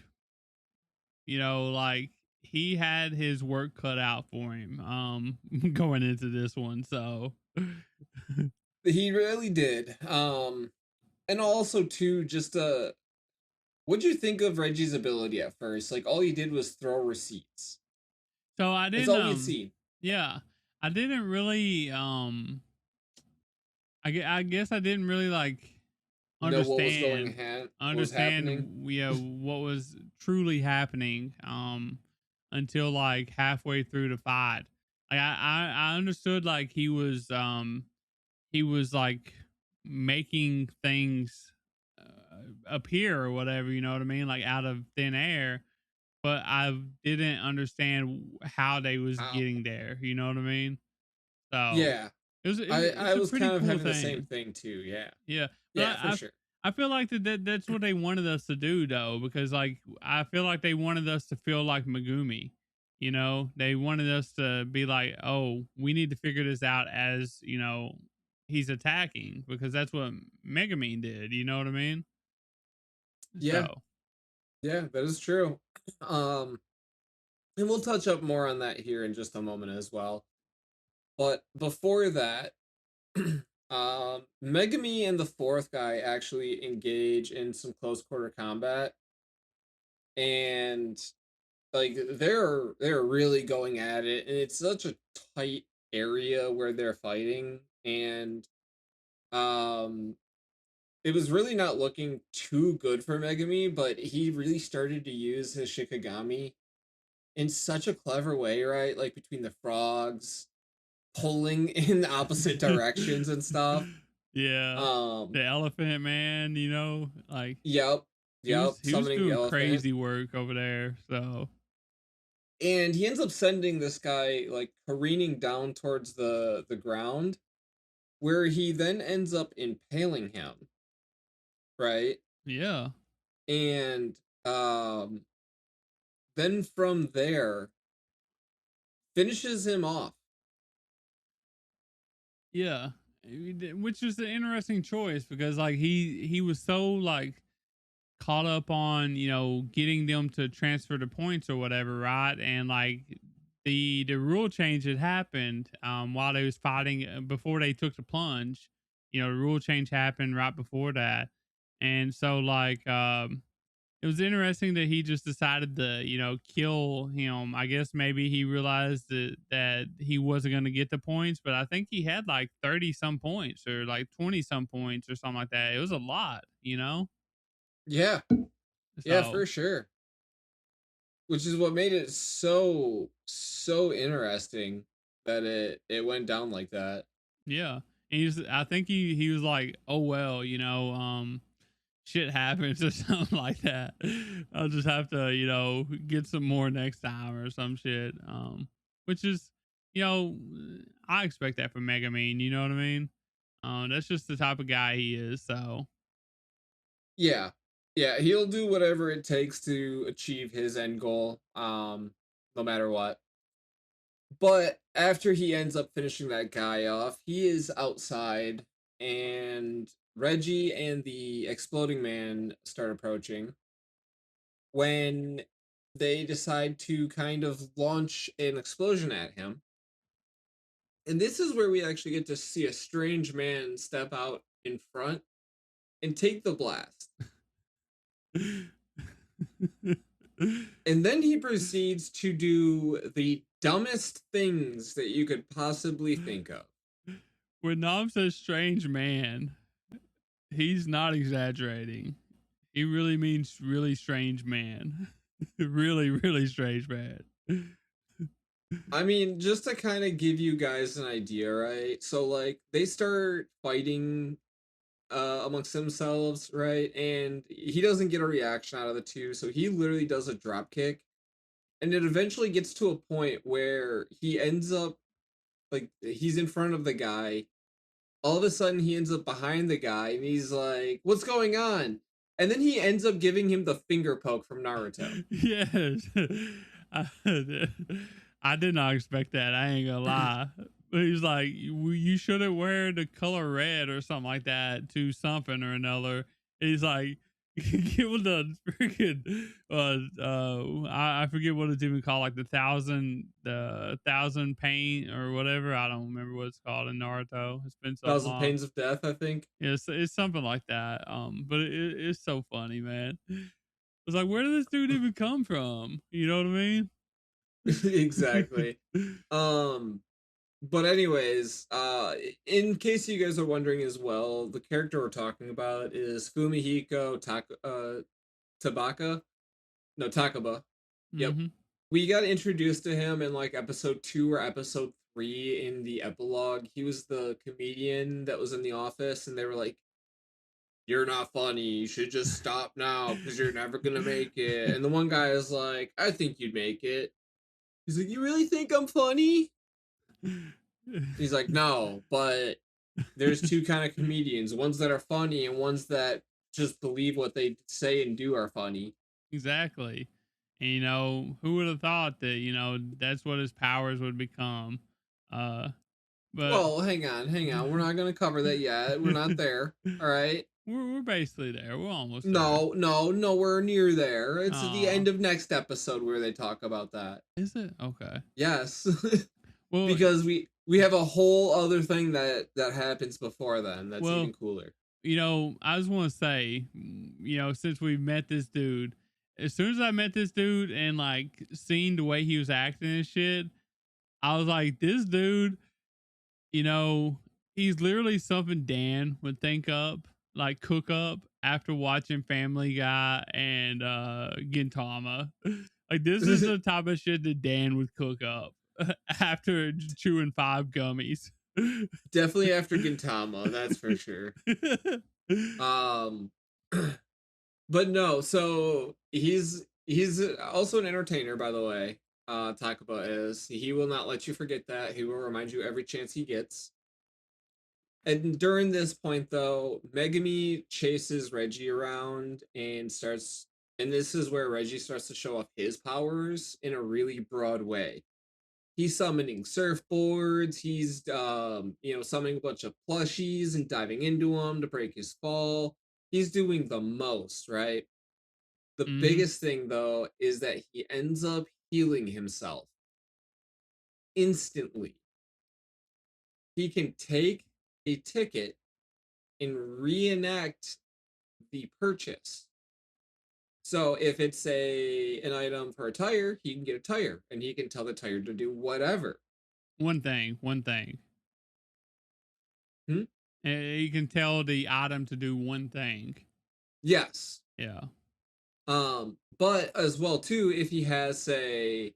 like he had his work cut out for him, going into this one. So he really did. And also too, just what'd you think of Reggie's ability at first? Like all he did was throw receipts. So I didn't. That's all we'd seen. Yeah, I didn't really. I guess I didn't really like understand what was truly happening until like halfway through the fight. Like I understood like he was like making things appear or whatever, you know what I mean, like out of thin air, but I didn't understand how they was getting there, you know what I mean? So yeah, I was kind of cool having the same thing too. Yeah, for sure. I feel like that's what they wanted us to do though, because like I feel like they wanted us to feel like Megumi. They wanted us to be like, oh, we need to figure this out as he's attacking because that's what Megumi did. You know what I mean? Yeah, So yeah, that is true. Um, and we'll touch up more on that here in just a moment as well. But before that, Megami and the fourth guy actually engage in some close quarter combat, and like they're really going at it, and it's such a tight area where they're fighting, and um, it was really not looking too good for Megami, but he really started to use his Shikigami in such a clever way, right? Like between the frogs pulling in opposite directions and stuff. yeah, Um, the Elephant Man. You know, like yep, yep, he was summoning the doing elephant. crazy work over there. So And he ends up sending this guy like careening down towards the ground, where he then ends up impaling him, right? yeah, And then from there finishes him off. yeah, which is an interesting choice because like he was so like caught up on getting them to transfer the points or whatever, right? And like the rule change had happened while they was fighting before they took the plunge. The rule change happened right before that, and so like it was interesting that he just decided to kill him. I guess maybe he realized that he wasn't going to get the points, but I think he had like 30 some points or like 20 some points or something like that. It was a lot. Yeah, yeah, So for sure. Which is what made it so interesting that it went down like that. yeah, I think he was like, oh well, shit happens or something like that. I'll just have to get some more next time or some shit. Which is I expect that from Megami. You know what I mean? That's just the type of guy he is. So Yeah. Yeah, he'll do whatever it takes to achieve his end goal, no matter what. But after he ends up finishing that guy off, he is outside, and Reggie and the exploding man start approaching when they decide to kind of launch an explosion at him. And this is where we actually get to see a strange man step out in front and take the blast. And then he proceeds to do the dumbest things that you could possibly think of. when Nom says strange man, he's not exaggerating. He really means really strange man. Really, really strange man. I mean, just to kind of give you guys an idea, right? So like they start fighting amongst themselves, right? And he doesn't get a reaction out of the two, so he literally does a drop kick, and it eventually gets to a point where he ends up like he's in front of the guy. All of a sudden he ends up behind the guy and he's like, "What's going on?" And then he ends up giving him the finger poke from Naruto. Yes. I, I did not expect that. I ain't gonna lie. But he's like, you shouldn't wear the color red or something like that to something or another. He's like, give him the freaking, I forget what it's even called, like the thousand pain or whatever. I don't remember what it's called in Naruto. It's been so Thousand long. Pains of Death, I think. Yeah, it's something like that. But it's so funny, man. It's like, where did this dude even come from? You know what I mean? Exactly. Um but anyways, in case you guys are wondering as well, the character we're talking about is Fumihiko Tabaka. No, Takaba. Yep. hmm We got introduced to him in like episode 2 or episode 3 in the epilogue. He was the comedian that was in the office, and they were like, "You're not funny. You should just stop now because you're never gonna make it." And the one guy is like, "I think you'd make it." He's like, "You really think I'm funny?" He's like, "No, but there's two kind of comedians: ones that are funny and ones that just believe what they say and do are funny." exactly. And, who would have thought that, that's what his powers would become? Uh, But Well, hang on, hang on. We're not gonna cover that yet. We're not there. All right. we're basically there. We're almost there. No, no, nowhere near there. It's at the Aw. end of next episode where they talk about that. Is it? Okay. Yes. Well, Because we have a whole other thing that happens before then that's well, even cooler. I just want to say, since we met this dude, as soon as I met this dude and like seen the way he was acting and shit, I was like, this dude, you know, he's literally something Dan would think up, like cook up after watching Family Guy and Gintama. Like this is the type of shit that Dan would cook up after chewing 5 gummies. Definitely after Gintama, that's for sure. Um but no, so he's also an entertainer, by the way. Takaba is. He will not let you forget that. He will remind you every chance he gets. And during this point, though, Megumi chases Reggie around and starts, and this is where Reggie starts to show off his powers in a really broad way. He's summoning surfboards. He's, summoning a bunch of plushies and diving into them to break his fall. He's doing the most, right? The Mm-hmm. biggest thing, though, is that he ends up healing himself instantly. He can take a ticket and reenact the purchase. So if it's an item for a tire, he can get a tire and he can tell the tire to do whatever. One thing. Hmm? You can tell the item to do one thing. Yes. Yeah. But as well too, if he has say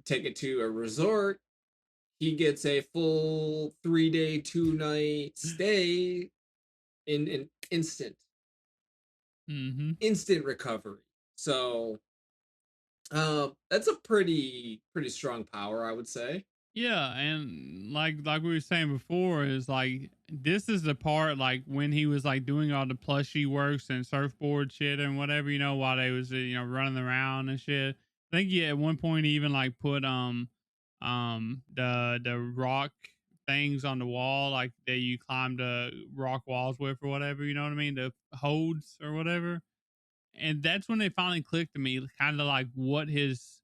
take it to a resort, he gets a full 3-day, 2-night stay in an Mm-hmm. instant recovery. So that's a pretty strong power, I would say. Yeah, and like we were saying before, is like this is the part like when he was like doing all the plushy works and surfboard shit and whatever, while they was running around and shit. I think at one point he even like put the rock things on the wall like that you climb the rock walls with or whatever, you know what I mean? The holds or whatever. And that's when it finally clicked to me, kind of like what his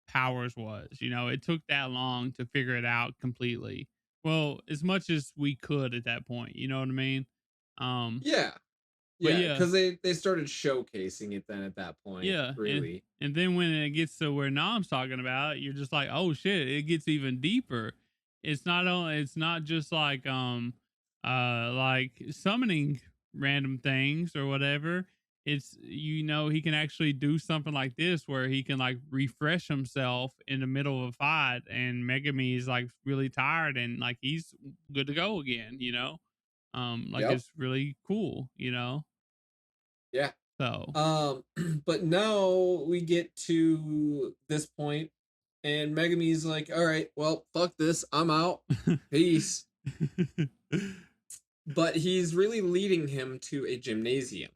powers was. It took that long to figure it out completely. Well, as much as we could at that point, you know what I mean? Um, Yeah. but Yeah, yeah, because they started showcasing it then at that point, yeah, and really. and then when it gets to where Nom's talking about, you're just like, oh shit, it gets even deeper. It's not just like summoning random things or whatever. It's he can actually do something like this where he can like refresh himself in the middle of a fight, and Megami is like really tired and like he's good to go again. Like Yep. it's really cool. Yeah. So But now we get to this point, and Megumi's like, all right, well, fuck this. I'm out. Peace. But he's really leading him to a gymnasium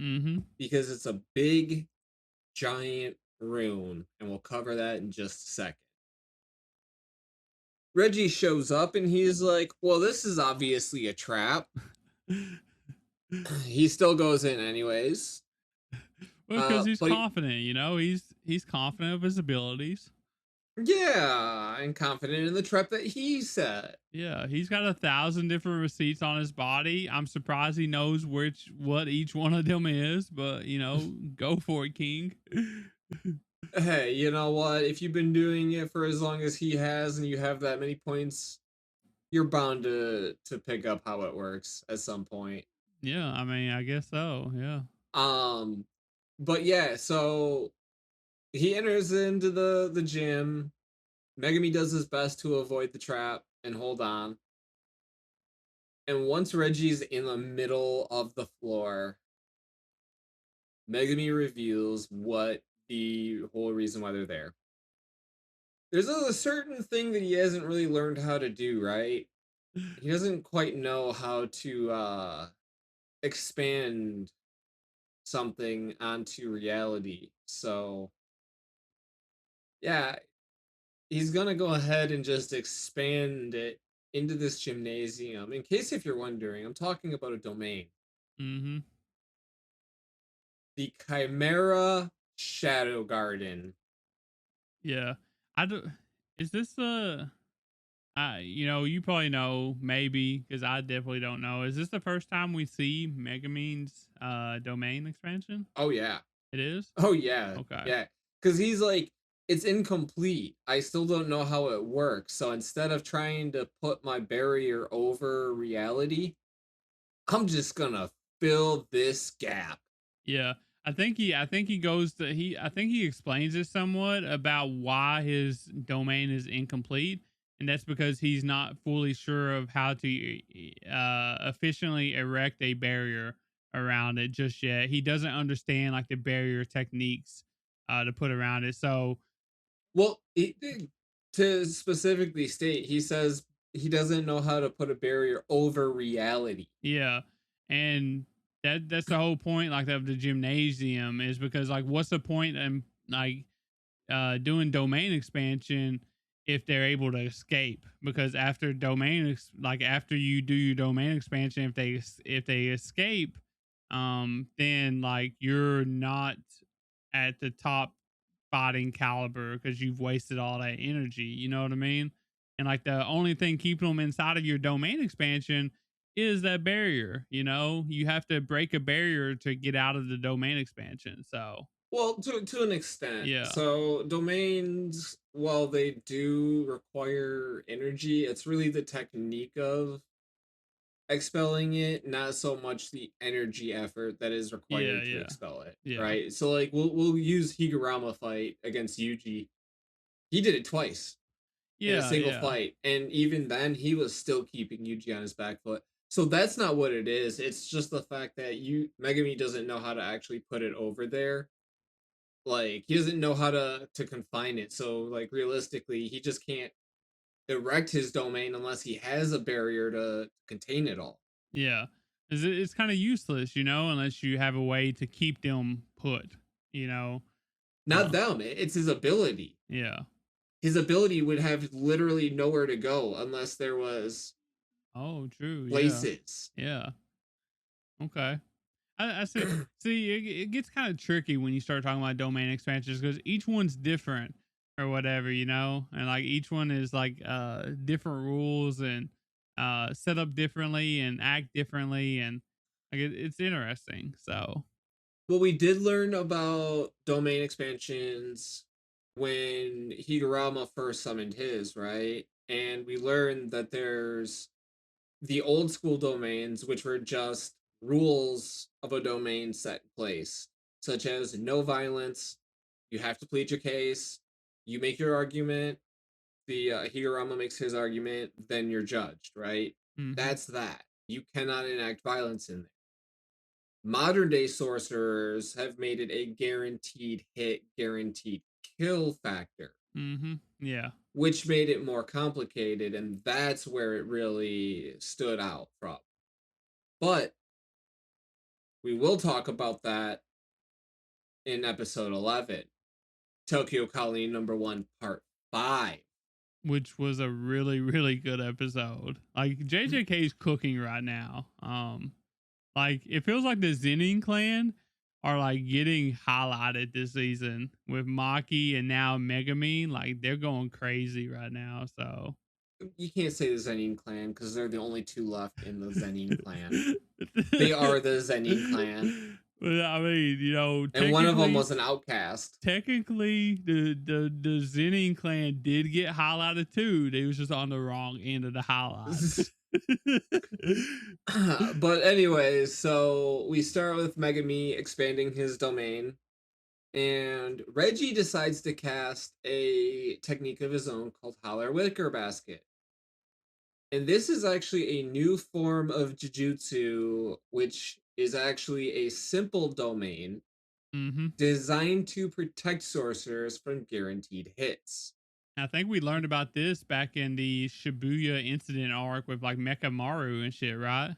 mm-hmm. because it's a big, giant room, and we'll cover that in just a second. Reggie shows up and he's like, well, this is obviously a trap. He still goes in anyways. Well, because he's But confident, he's confident of his abilities. yeah, and confident in the trap that he set. Yeah, he's got 1,000 different receipts on his body. I'm surprised he knows what each one of them is, but go for it, King. Hey, you know what? If you've been doing it for as long as he has and you have that many points, you're bound to pick up how it works at some point. Yeah, I mean, I guess so. Yeah. Um but yeah, so he enters into the gym. Megami does his best to avoid the trap and hold on. And once Reggie's in the middle of the floor, Megami reveals what the whole reason why they're there. There's a certain thing that he hasn't really learned how to do, right? He doesn't quite know how to expand something onto reality. So, yeah, he's gonna go ahead and just expand it into this gymnasium. In case if you're wondering, I'm talking about a domain. Mm-hmm. The Chimera Shadow Garden. Yeah. I do. Is this the? You probably know, maybe, because I definitely don't know. Is this the first time we see Megumi's domain expansion? Oh yeah. It is. Oh yeah. Okay. Yeah. Cause he's like, it's incomplete. I still don't know how it works. So instead of trying to put my barrier over reality, I'm just gonna fill this gap. Yeah. I think he goes to he I think he explains it somewhat about why his domain is incomplete, and that's because he's not fully sure of how to efficiently erect a barrier around it just yet. He doesn't understand like the barrier techniques to put around it. So Well, to specifically state, he says he doesn't know how to put a barrier over reality. yeah, and that's the whole point like of the gymnasium, is because like what's the point in like doing domain expansion if they're able to escape, because after like after you do your domain expansion, if they escape, then like you're not at the top fighting caliber because you've wasted all that energy, you know what I mean? And like the only thing keeping them inside of your domain expansion is that barrier. You have to break a barrier to get out of the domain expansion. So Well, to an extent. yeah. So domains, while they do require energy, it's really the technique of expelling it, not so much the energy effort that is Yeah, required to yeah, expel it. yeah, Right. So like we'll use Higurama fight against Yuji. He did it twice in a yeah, single yeah, fight, and even then he was still keeping Yuji on his back foot. So that's not what it is. It's just the fact that Megami doesn't know how to actually put it over there. Like he doesn't know how to confine it. So like realistically, he just can't erect his domain unless he has a barrier to contain it all. yeah. It's kind of useless, unless you have a way to keep them put. You know. Not Uh, them. It's his ability. yeah. His ability would have literally nowhere to go unless there was Oh, true. Yeah, places. yeah. Okay. I see. See, it gets kind of tricky when you start talking about domain expansions because each one's different or whatever, and like each one is like different rules and set up differently and act differently, and like it's interesting. So Well, we did learn about domain expansions when Higurama first summoned his, right? And we learned that there's the old school domains, which were just rules of a domain set in place, such as no violence, you have to plead your case, you make your argument, the Higurama makes his argument, then you're judged, right? hmm That's that. You cannot enact violence in there. Modern day sorcerers have made it a guaranteed hit, guaranteed kill factor, yeah, which made it more complicated, and that's where it really stood out from. But we will talk about that in episode 11, Tokyo Colleen number 1, part 5. which was a really really good episode. Like JJK's cooking right now. Like it feels like the Zenin clan are like getting highlighted this season with Maki and now Megami. Like they're going crazy right now. So You can't say the Zenin clan because they're the only two left in the Zenin clan. They are the Zenin clan, but I mean, and one of them technically was an outcast. technically the Zenin clan did get highlighted too. They was just on the wrong end of the highlights. But anyways, so we start with Megami expanding his domain, and Reggie decides to cast a technique of his own called Holler Wicker Basket. And this is actually a new form of Jujutsu, which is actually a simple domain hmm designed to protect sorcerers from guaranteed hits. I think we learned about this back in the Shibuya incident arc with like Mecha Maru and shit, right?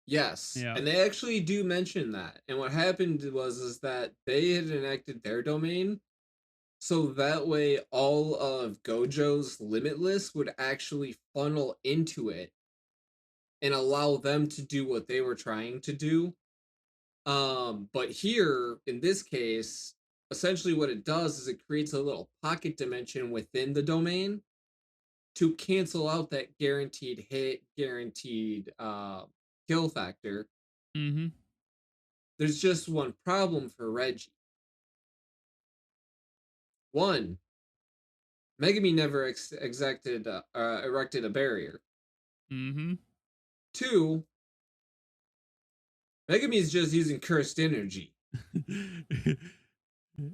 Yes, Yeah. and they actually do mention that. And what happened was is that they had enacted their domain, So that way all of Gojo's Limitless would actually funnel into it and allow them to do what they were trying to do. But here, in this case, essentially what it does is it creates a little pocket dimension within the domain to cancel out that guaranteed hit, guaranteed kill factor. Mm-hmm. There's just one problem for Reggie. One, Megumi never erected a barrier. Mm-hmm. Two, Megumi's just using cursed energy.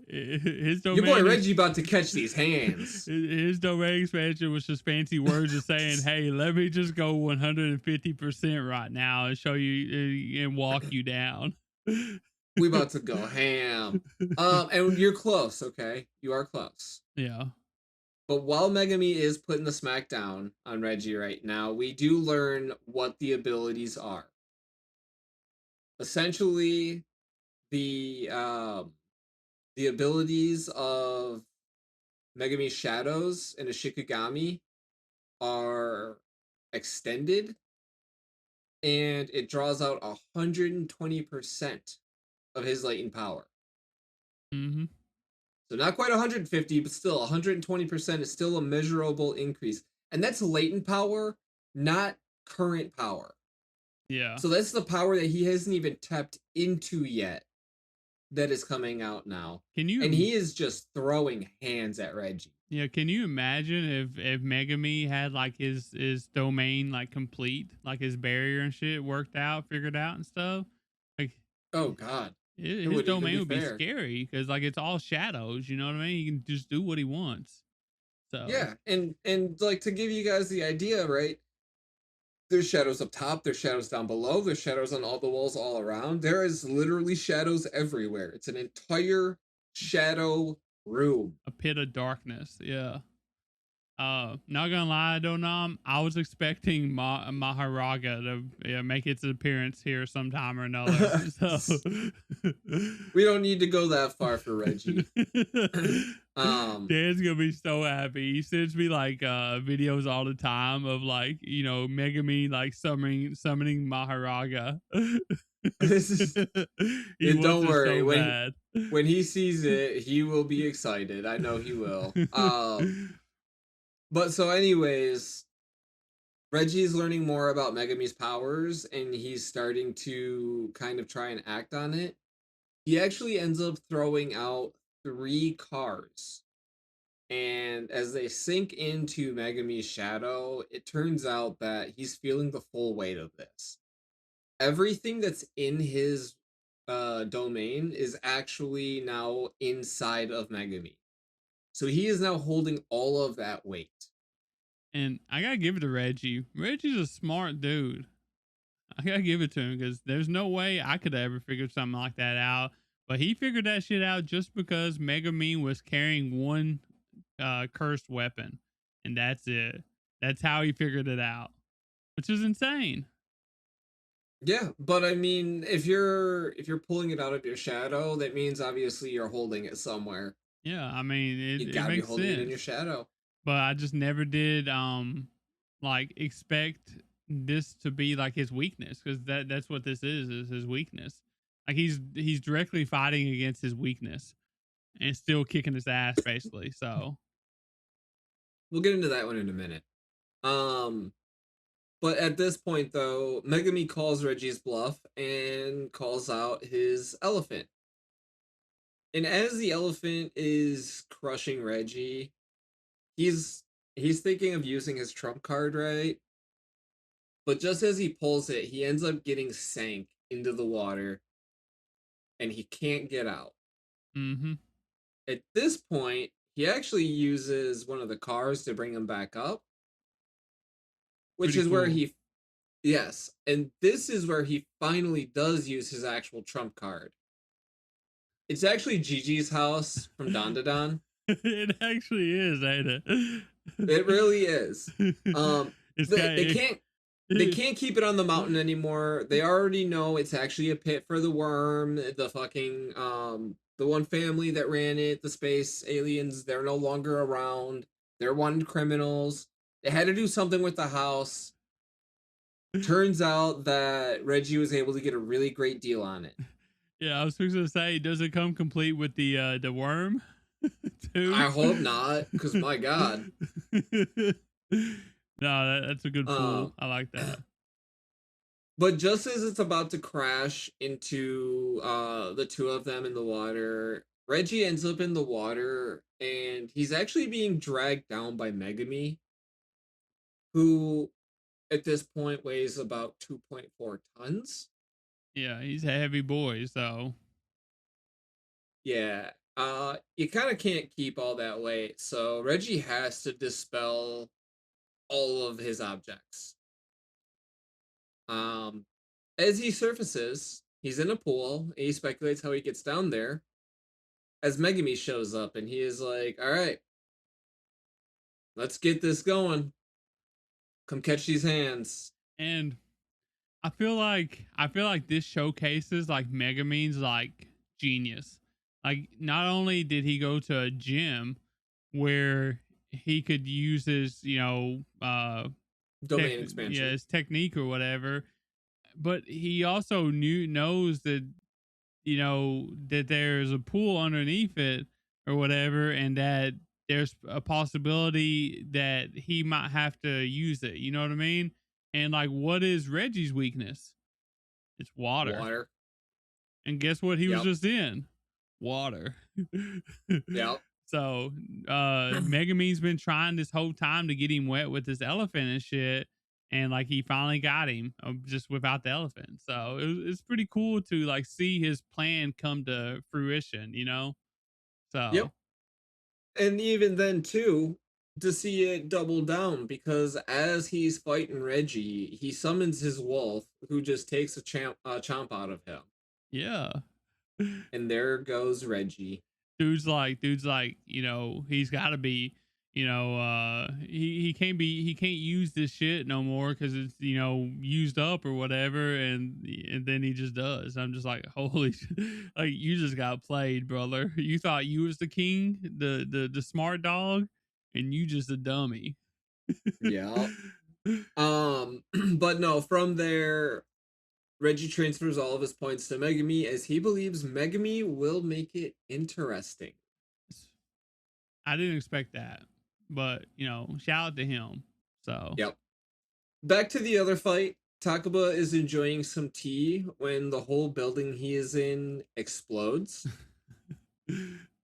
His domain, your boy Reggie about to catch these hands. His domain expansion was just fancy words of saying, "Hey, let me just go 150% right now and show you and walk you down." We about to go ham. And you're close, okay? You are close. Yeah. But while Megumi is putting the smack down on Reggie right now, we do learn what the abilities are. Essentially, the abilities of Megumi's shadows and a Shikigami are extended, and it draws out 120% of his latent power. Mm-hmm. So not quite 150, but still 120% is still a measurable increase. And that's latent power, not current power. Yeah. So that's the power that he hasn't even tapped into yet that is coming out now. And he is just throwing hands at Reggie. Yeah, can you imagine if Megumi had like his domain like complete, like his barrier and shit worked out, figured out and stuff? Like, oh god, his domain would be scary because like it's all shadows. You know what I mean? He can just do what he wants. So yeah, and like to give you guys the idea, right? There's shadows up top, there's shadows down below, there's shadows on all the walls all around. There is literally shadows everywhere. It's an entire shadow room. A pit of darkness, yeah. Not gonna lie, Donam, I was expecting Maharaga to make its appearance here sometime or another. So we don't need to go that far for Reggie. Dan's gonna be so happy. He sends me like videos all the time of like, you know, Megumi like summoning Maharaga. Don't worry, when he sees it, he will be excited. I know he will. But so anyways, Reggie's learning more about Megumi's powers, and he's starting to kind of try and act on it. He actually ends up throwing out 3 cars. And as they sink into Megumi's shadow, it turns out that he's feeling the full weight of this. Everything that's in his domain is actually now inside of Megumi. So he is now holding all of that weight. And I gotta give it to Reggie. Reggie's a smart dude. I gotta give it to him because there's no way I could have ever figured something like that out. But he figured that shit out just because Megumi was carrying one cursed weapon, and that's it. That's how he figured it out, which is insane. Yeah, but I mean, if you're pulling it out of your shadow, that means obviously you're holding it somewhere. Yeah, I mean, you gotta be holding it in your shadow. But I just never did like expect this to be like his weakness, because that's what this is his weakness. Like he's directly fighting against his weakness and still kicking his ass basically. So we'll get into that one in a minute. But at this point though, Megumi calls Reggie's bluff and calls out his elephant. And as the elephant is crushing Reggie, he's thinking of using his trump card, right? But just as he pulls it, he ends up getting sank into the water, and he can't get out. Mm-hmm. At this point, he actually uses one of the cars to bring him back up, which Pretty is cool. Where he, yes, and this is where he finally does use his actual trump card. It's actually Gigi's house from Dandadan. It actually is, ain't it? It really is. They can't keep it on the mountain anymore. They already know it's actually a pit for the worm. The fucking The one family that ran it, the space aliens, they're no longer around. They're wanted criminals. They had to do something with the house. Turns out that Reggie was able to get a really great deal on it. Yeah, I was supposed to say, does it come complete with the worm too? I hope not, because my God. No, that's a good Um, pull. I like that. but just as it's about to crash into the two of them in the water, Reggie ends up in the water and he's actually being dragged down by Megumi, who at this point weighs about 2.4 tons. Yeah, he's a heavy boy, so Yeah. You kind of can't keep all that weight, so Reggie has to dispel all of his objects. Um, as he surfaces, he's in a pool, and he speculates how he gets down there. As Megumi shows up, and he is like, "All right, let's get this going. Come catch these hands." and I feel like this showcases like Megumi's like genius. Like not only did he go to a gym where he could use his, Domain expansion. his technique or whatever, but he also knows that that there's a pool underneath it or whatever, and that there's a possibility that he might have to use it. You know what I mean? And like, what is Reggie's weakness? It's water. Water. And guess what he was Yep. just in? Water. Yep. So Megumi's been trying this whole time to get him wet with this elephant and shit. And like he finally got him just without the elephant. So it's pretty cool to like see his plan come to fruition, you know? Yep. So And even then, too, to see it double down, because as he's fighting Reggie, he summons his wolf, who just takes a chomp out of him. yeah. And there goes Reggie. dude's like, he's gotta be, he can't use this shit no more because it's, used up or whatever, and then he just does. I'm just like, holy shit. Like you just got played, brother. You thought you was the king, the smart dog, and you just a dummy. Yeah. But no, from there, Reggie transfers all of his points to Megumi as he believes Megumi will make it interesting. I didn't expect that, but shout out to him. So Yep. Back to the other fight. Takaba is enjoying some tea when the whole building he is in explodes.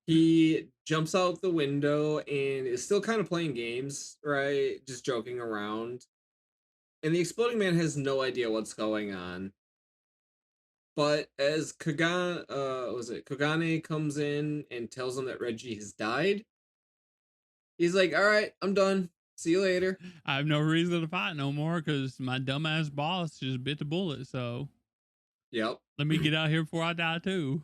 He jumps out the window and is still kind of playing games, right? Just joking around. And the exploding man has no idea what's going on. But as Kagane comes in and tells him that Reggie has died, he's like, "All right, I'm done. See you later." I have no reason to fight no more because my dumbass boss just bit the bullet. So Yep. let me get out here before I die too.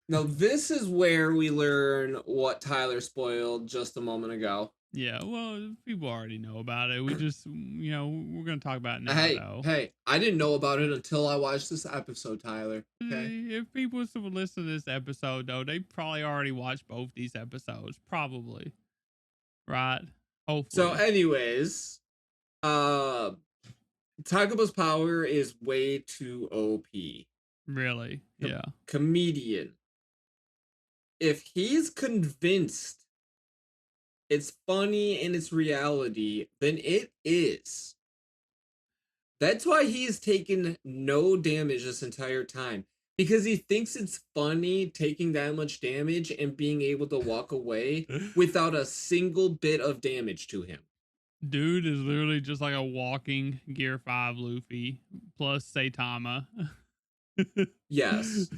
Now this is where we learn what Tyler spoiled just a moment ago. Yeah, well, people already know about it. We just, we're gonna talk about it now, Hey, though. hey, I didn't know about it until I watched this episode, Tyler. Okay. If people would listen to this episode, though, they probably already watched both these episodes, probably, right? So, Hopefully, anyways, uh Takaba's power is way too OP. really, yeah. Comedian. If he's convinced it's funny and it's reality, then it is. That's why he's taken no damage this entire time. Because he thinks it's funny taking that much damage and being able to walk away without a single bit of damage to him. Dude is literally just like a walking Gear 5 Luffy plus Saitama. Yes.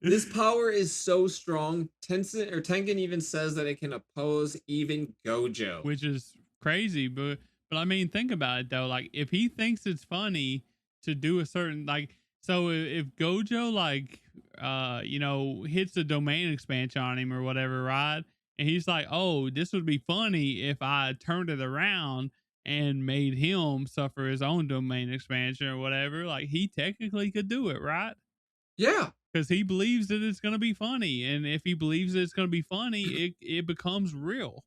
This power is so strong. Tengen even says that it can oppose even Gojo. Which is crazy, but I mean, think about it though. Like, if he thinks it's funny to do a certain like, so if Gojo like, hits a domain expansion on him or whatever, right? And he's like, oh, this would be funny if I turned it around and made him suffer his own domain expansion or whatever. Like, he technically could do it, right? Yeah. because he believes that it's going to be funny, and if he believes that it's going to be funny, it becomes real,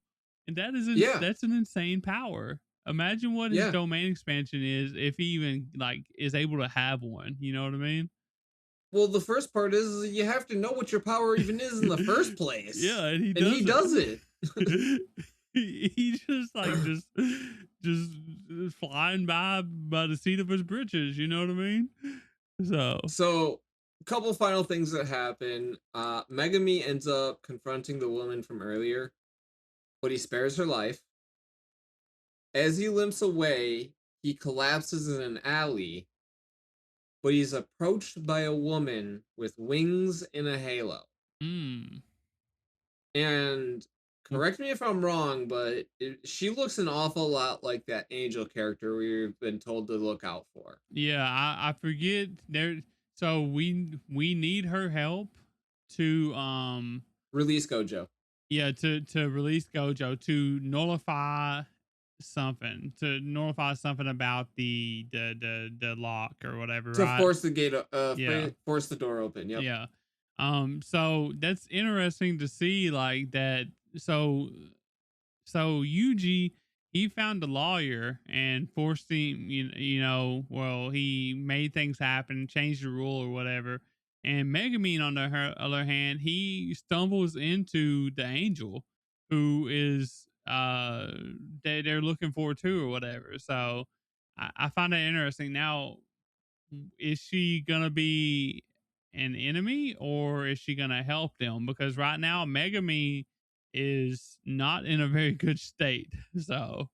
and Yeah, that's an insane power. Imagine what his yeah. domain expansion is if he even like is able to have one. You know what I mean? Well, the first part is you have to know what your power even is in the first place, Yeah, and he and he doesn't. does it. He just like just flying by the seat of his britches. You know what I mean? So So, a couple final things that happen. Megami ends up confronting the woman from earlier, but he spares her life. As he limps away, he collapses in an alley, but he's approached by a woman with wings and a halo. mm, And correct me if I'm wrong, but she looks an awful lot like that Angel character we've been told to look out for. yeah, I forget there. So we need her help to Release Gojo. yeah to release Gojo to nullify something about the lock or whatever, To right? force the gate, Yeah. force the door open. Yep. Yeah. So that's interesting to see like that. So Yuji, he found a lawyer and forced him, well, he made things happen, changed the rule or whatever. And Megami, on the other hand, he stumbles into the angel who is they're looking for too or whatever. So I find that interesting. Now, is she gonna be an enemy or is she gonna help them? Because right now Megami is not in a very good state. So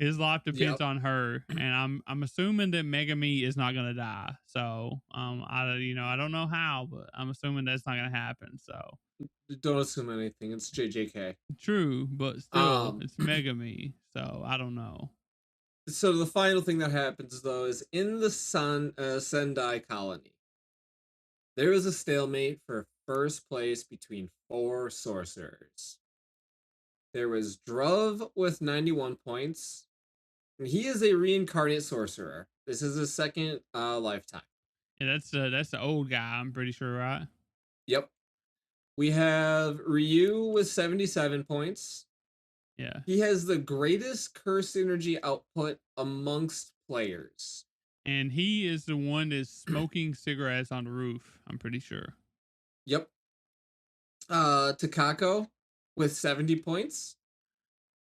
his life depends Yep. on her, and I'm assuming that Megami is not gonna die. So I don't know how, but I'm assuming that's not gonna happen. So Don't assume anything. It's JJK. true, but still Um. it's Megami. So I don't know. So the final thing that happens though is in the Sendai colony, there is a stalemate for first place between four sorcerers. There was Druv with 91 points, and he is a reincarnate sorcerer. This is his second lifetime. Yeah, that's the old guy, I'm pretty sure, right? Yep. We have Ryu with 77 points. Yeah. He has the greatest curse energy output amongst players. And he is the one that's smoking cigarettes on the roof, I'm pretty sure. Yep. Takako with 70 points.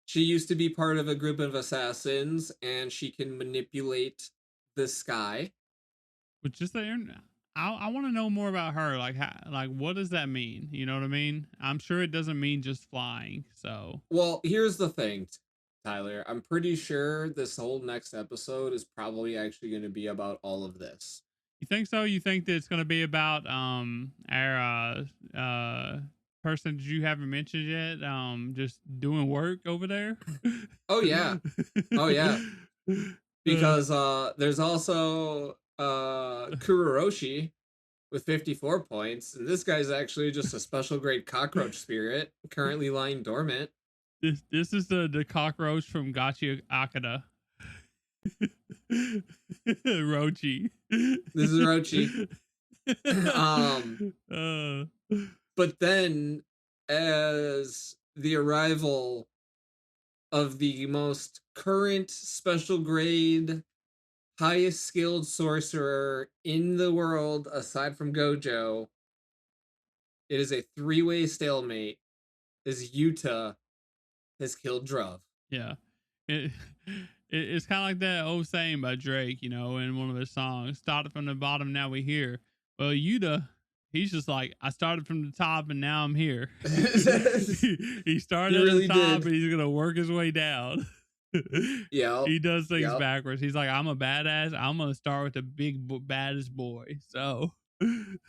She used to be part of a group of assassins and she can manipulate the sky. But just there, I want to know more about her. Like, what does that mean? You know what I mean? I'm sure it doesn't mean just flying. So, Well, here's the thing, Tyler. I'm pretty sure this whole next episode is probably actually going to be about all of this. you think so? You think that it's going to be about our person that you haven't mentioned yet? Just doing work over there. Oh yeah. Oh yeah. Because there's also Kuroshi with 54 points, and this guy's actually just a special grade cockroach spirit currently lying dormant. This is the cockroach from Gachi Akata. Rochi. This is Rochi. uh, But then as the arrival of the most current special grade highest skilled sorcerer in the world aside from Gojo, it is a three-way stalemate as Yuta has killed Druv. yeah. It's kind of like that old saying by Drake, in one of his songs. Started from the bottom, now we here. Well, Yuta, he's just like, I started from the top and now I'm here. He started He at really the top did. and he's gonna work his way down. Yep. He does things Yep. backwards. He's like, I'm a badass. I'm gonna start with the baddest boy. So I'm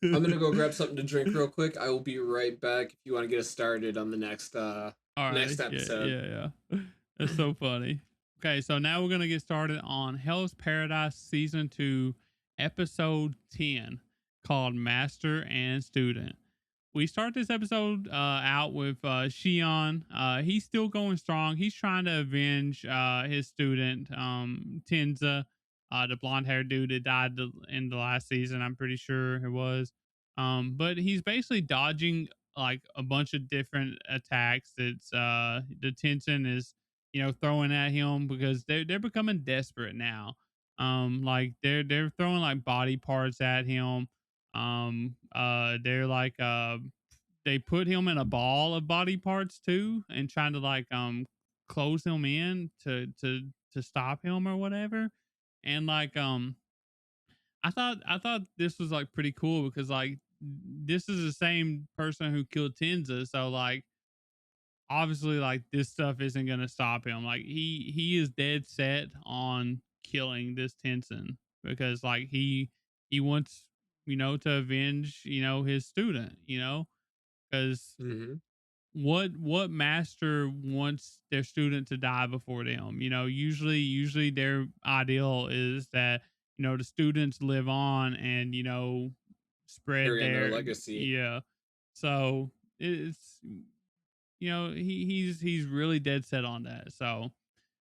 gonna go grab something to drink real quick. I will be right back if you want to get us started on the next all right, next episode. yeah. That's so funny. Okay, so now we're gonna get started on Hell's Paradise Season 2, Episode 10, called Master and Student. We start this episode out with Shion. He's still going strong. He's trying to avenge his student, Tenza. the blonde haired dude that died in the last season. I'm pretty sure it was. But he's basically dodging like a bunch of different attacks. It's the Tenzin is throwing at him because they're becoming desperate now. Like they're throwing like body parts at him. They're like they put him in a ball of body parts too, and trying to like close him in to stop him or whatever. And like I thought this was like pretty cool because like this is the same person who killed Tenza, so like obviously like this stuff isn't gonna stop him. Like he is dead set on killing this Tenzin because like he wants to avenge his student, because Hmm. what master wants their student to die before them? Usually their ideal is that the students live on and spread Carry on their their legacy. yeah. So it's he's really dead set on that. So,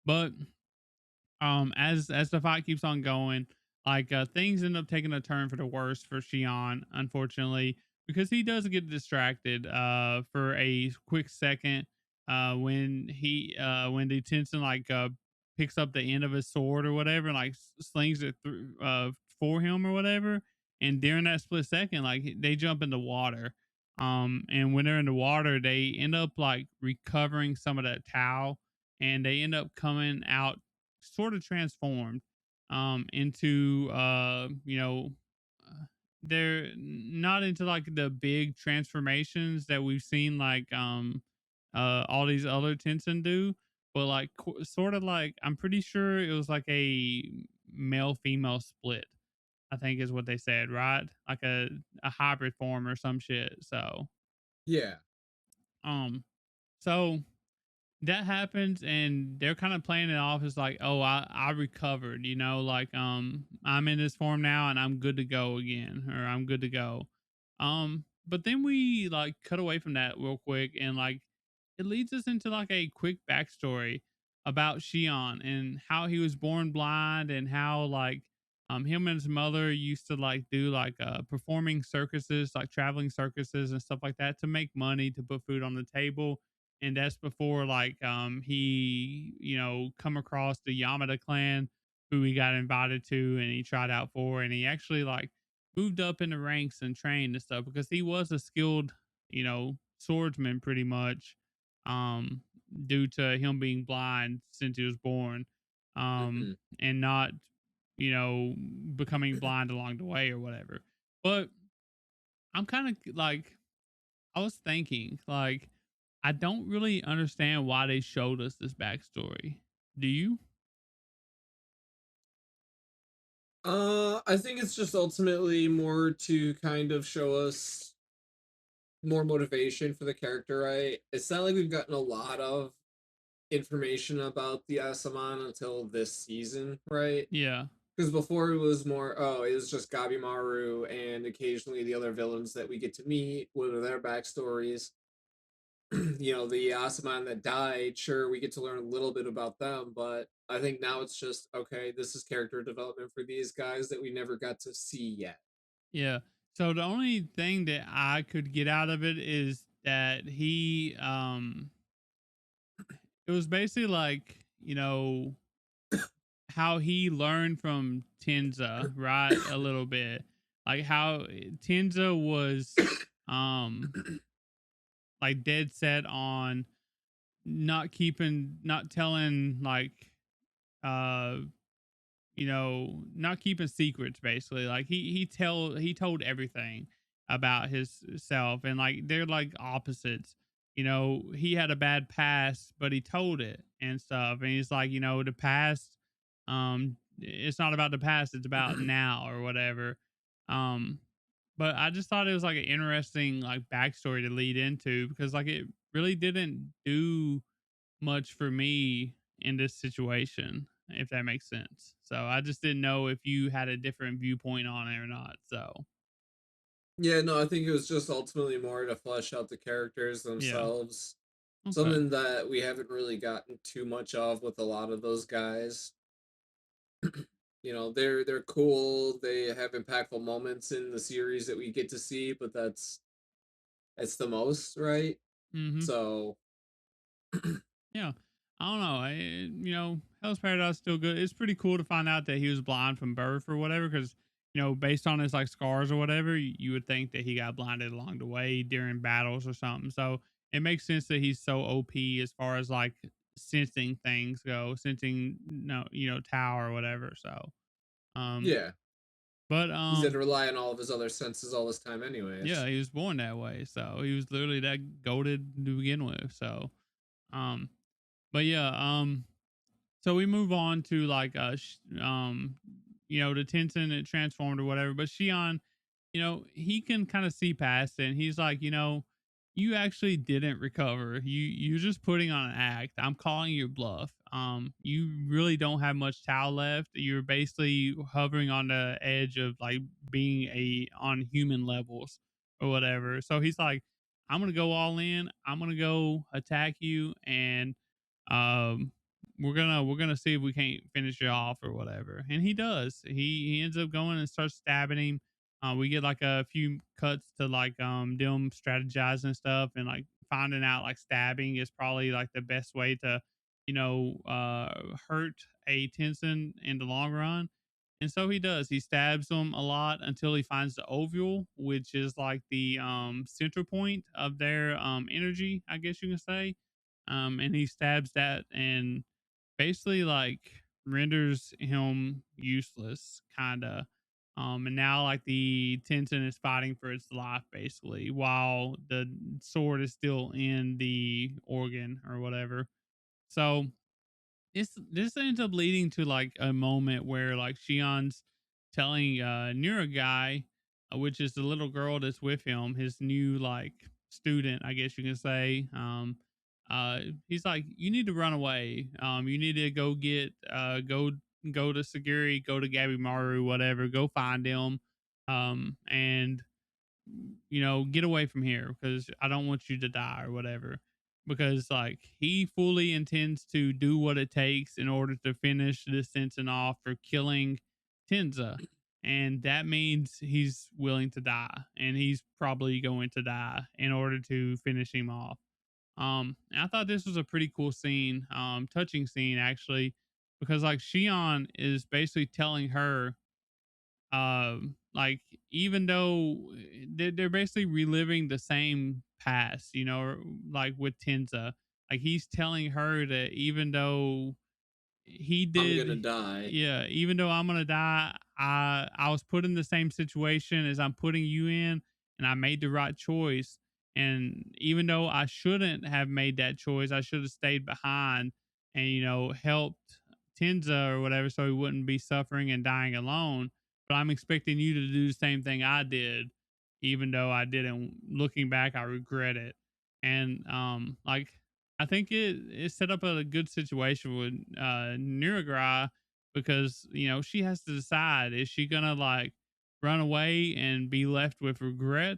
but as the fight keeps on going, like things end up taking a turn for the worse for Shion, unfortunately, because he does get distracted for a quick second when the Tenzin like picks up the end of his sword or whatever and like slings it through for him or whatever. And during that split second, like they jump in the water. And when they're in the water, they end up like recovering some of that towel, and they end up coming out sort of transformed into they're not into like the big transformations that we've seen like all these other Tenzin do, but like sort of like I'm pretty sure it was like a male female split, I think is what they said, right? Like a hybrid form or some shit. So Yeah. um so that happens, and they're kind of playing it off as like, oh, I recovered, like I'm in this form now and I'm good to go again, or I'm good to go. But then we like cut away from that real quick, and like it leads us into like a quick backstory about Shion and how he was born blind, and how like him and his mother used to like do like performing circuses, like traveling circuses and stuff like that, to make money to put food on the table. And that's before like he come across the Yamada clan, who he got invited to and he tried out for, and he actually like moved up in the ranks and trained and stuff because he was a skilled swordsman pretty much, um due to him being blind since he was born, Hmm. and not becoming blind along the way or whatever. But I'm kind of like, I was thinking, like, I don't really understand why they showed us this backstory. Do you? I think it's just ultimately more to kind of show us more motivation for the character, right? It's not like we've gotten a lot of information about the Asaman until this season, right? Yeah. Because before it was more, oh, it was just Gabimaru and occasionally the other villains that we get to meet, what are their backstories. The Asaman that died, sure, we get to learn a little bit about them, but I think now it's just, okay, this is character development for these guys that we never got to see yet. Yeah. So the only thing that I could get out of it is that it was basically like, how he learned from Tenza, right? A little bit. Like how Tenza was um like dead set on not telling like uh not keeping secrets, basically. Like he told everything about his self, and like they're like opposites. He had a bad past, but he told it and stuff. And he's like, the past, it's not about the past, it's about now or whatever. Um, but I just thought it was like an interesting like backstory to lead into, because like it really didn't do much for me in this situation, if that makes sense. So I just didn't know if you had a different viewpoint on it or not. So Yeah, no, I think it was just ultimately more to flesh out the characters yeah. themselves. Okay. Something that we haven't really gotten too much of with a lot of those guys. they're cool. They have impactful moments in the series that we get to see, but that's the most, right? Mm-hmm. So Yeah. I don't know. Hell's Paradise is still good. It's pretty cool to find out that he was blind from birth or whatever, because based on his like scars or whatever, you would think that he got blinded along the way during battles or something. So it makes sense that he's so OP as far as like sensing things go, sensing no, Tau or whatever. So um, yeah, but he's had to rely on all of his other senses all this time, anyways. yeah, he was born that way. So he was literally that goated to begin with. So um, but yeah, so we move on to like the Tenzin it transformed or whatever. But Shion, he can kind of see past it, and he's like, you actually didn't recover. You're just putting on an act. I'm calling your bluff. You really don't have much Tau left. You're basically hovering on the edge of like being on human levels or whatever. So he's like, I'm gonna go all in. I'm gonna go attack you, and um we're gonna see if we can't finish it off or whatever. And he does. He ends up going and starts stabbing him. We get like a few cuts to like them strategizing and stuff, and like finding out like stabbing is probably like the best way to hurt a Tenson in the long run. And so he does. He stabs them a lot until he finds the ovule, which is like the center point of their energy, I guess you can say. And he stabs that and basically like renders him useless, kind of. And now like the Tenzin is fighting for its life basically, while the sword is still in the organ or whatever. So this ends up leading to like a moment where like Shion's telling Nura guy, which is the little girl that's with him, his new like student, I guess you can say. He's like, you need to run away. You need to go get go to Sagiri, go to Gabby Maru, whatever, go find him. And get away from here because I don't want you to die or whatever. Because like he fully intends to do what it takes in order to finish this sentence off for killing Tenza. And that means he's willing to die. And he's probably going to die in order to finish him off. And I thought this was a pretty cool scene, touching scene actually, because like Shion is basically telling her like even though they're basically reliving the same past, like with Tenza, like he's telling her that even though he I'm gonna did, die. yeah, even though I'm gonna die, I was put in the same situation as I'm putting you in, and I made the right choice. And even though I shouldn't have made that choice, I should have stayed behind and helped Tenza or whatever, so he wouldn't be suffering and dying alone. But I'm expecting you to do the same thing I did, even though I didn't. Looking back, I regret it. And like I think it set up a good situation with Niragrai, because she has to decide, is she gonna like run away and be left with regret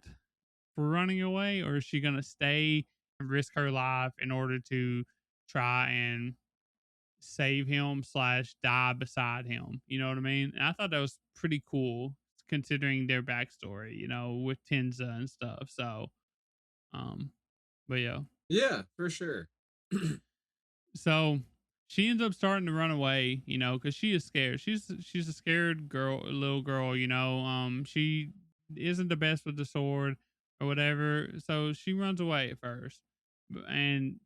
for running away, or is she gonna stay and risk her life in order to try and save him slash die beside him? You know what I mean? And I thought that was pretty cool considering their backstory, with Tenza and stuff. So um but yeah. Yeah, for sure. So she ends up starting to run away, because she is scared. She's a scared girl, little girl. She isn't the best with the sword or whatever. So she runs away at first, and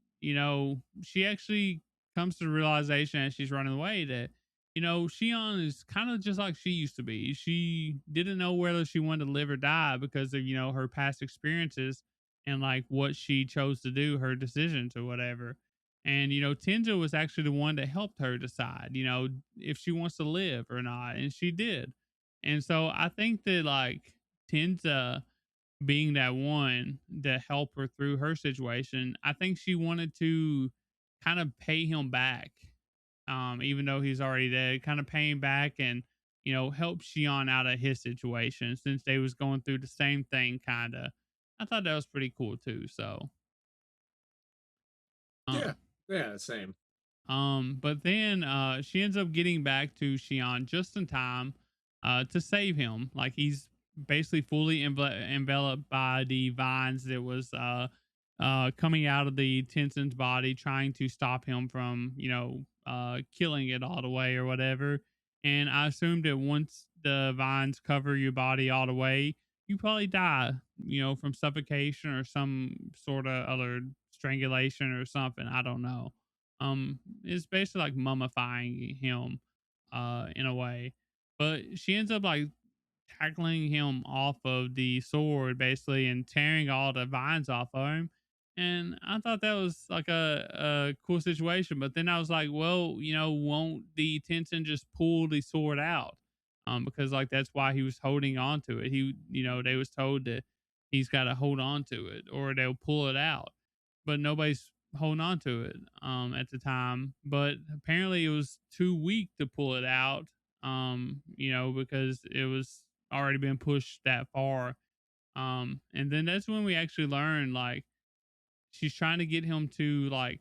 she actually comes to the realization as she's running away that Shion is kind of just like she used to be. She didn't know whether she wanted to live or die because of her past experiences and like what she chose to do, her decisions or whatever. And Tenja was actually the one that helped her decide, if she wants to live or not, and she did. And so I think that like Tenja being that one to help her through her situation, I think she wanted to kind of pay him back, even though he's already dead, kind of pay him back and help Shion out of his situation since they was going through the same thing, kind of. I thought that was pretty cool too. So, Yeah, um, yeah, same. But then she ends up getting back to Shion just in time to save him. Like he's basically fully enveloped by the vines that was coming out of the Tensen's body, trying to stop him from, killing it all the way or whatever. And I assumed that once the vines cover your body all the way, you probably die, from suffocation or some sort of other strangulation or something. I don't know. It's basically like mummifying him, in a way. But she ends up like tackling him off of the sword basically and tearing all the vines off of him. And I thought that was like a cool situation. But then I was like, well, won't the Tensen just pull the sword out? Because like that's why he was holding on to it. They was told that he's got to hold on to it or they'll pull it out. But nobody's holding on to it at the time. But apparently it was too weak to pull it out, because it was already been pushed that far. And then that's when we actually learn like she's trying to get him to like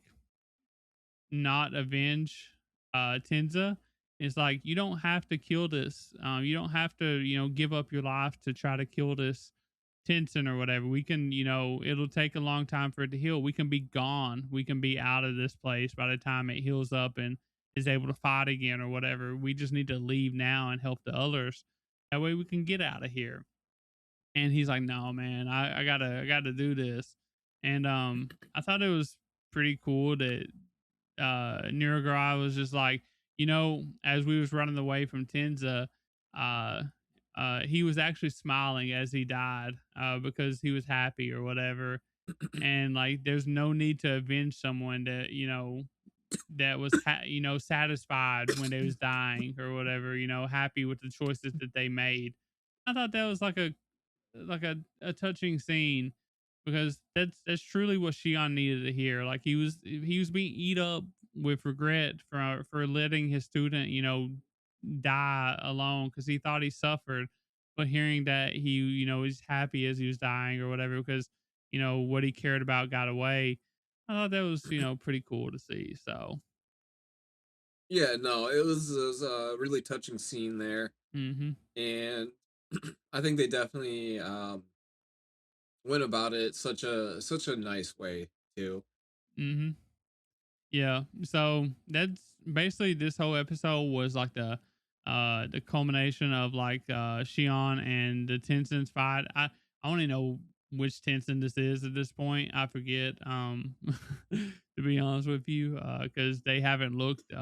not avenge Tenza. It's like you don't have to kill this. You don't have to, give up your life to try to kill this Tensen or whatever. We can, it'll take a long time for it to heal. We can be gone. We can be out of this place by the time it heals up and is able to fight again or whatever. We just need to leave now and help the others. That way we can get out of here. And he's like, no, man, I gotta do this. And I thought it was pretty cool that Niragai was just like, as we was running away from Tenza, uh, he was actually smiling as he died because he was happy or whatever. And like, there's no need to avenge someone that that was satisfied when they was dying or whatever. Happy with the choices that they made. I thought that was like a touching scene because that's truly what Shion needed to hear. Like he was being eat up with regret for letting his student, die alone because he thought he suffered. But hearing that he, was happy as he was dying or whatever because, what he cared about got away. I thought that was, pretty cool to see. So, Yeah, no, it was a really touching scene there, mm-hmm, and I think they definitely went about it such a nice way too. mm-hmm. Yeah. So that's basically this whole episode was like the culmination of like Shion and the Tensen's fight. I only know which Tensen this is at this point. I forget to be honest with you cuz they haven't looked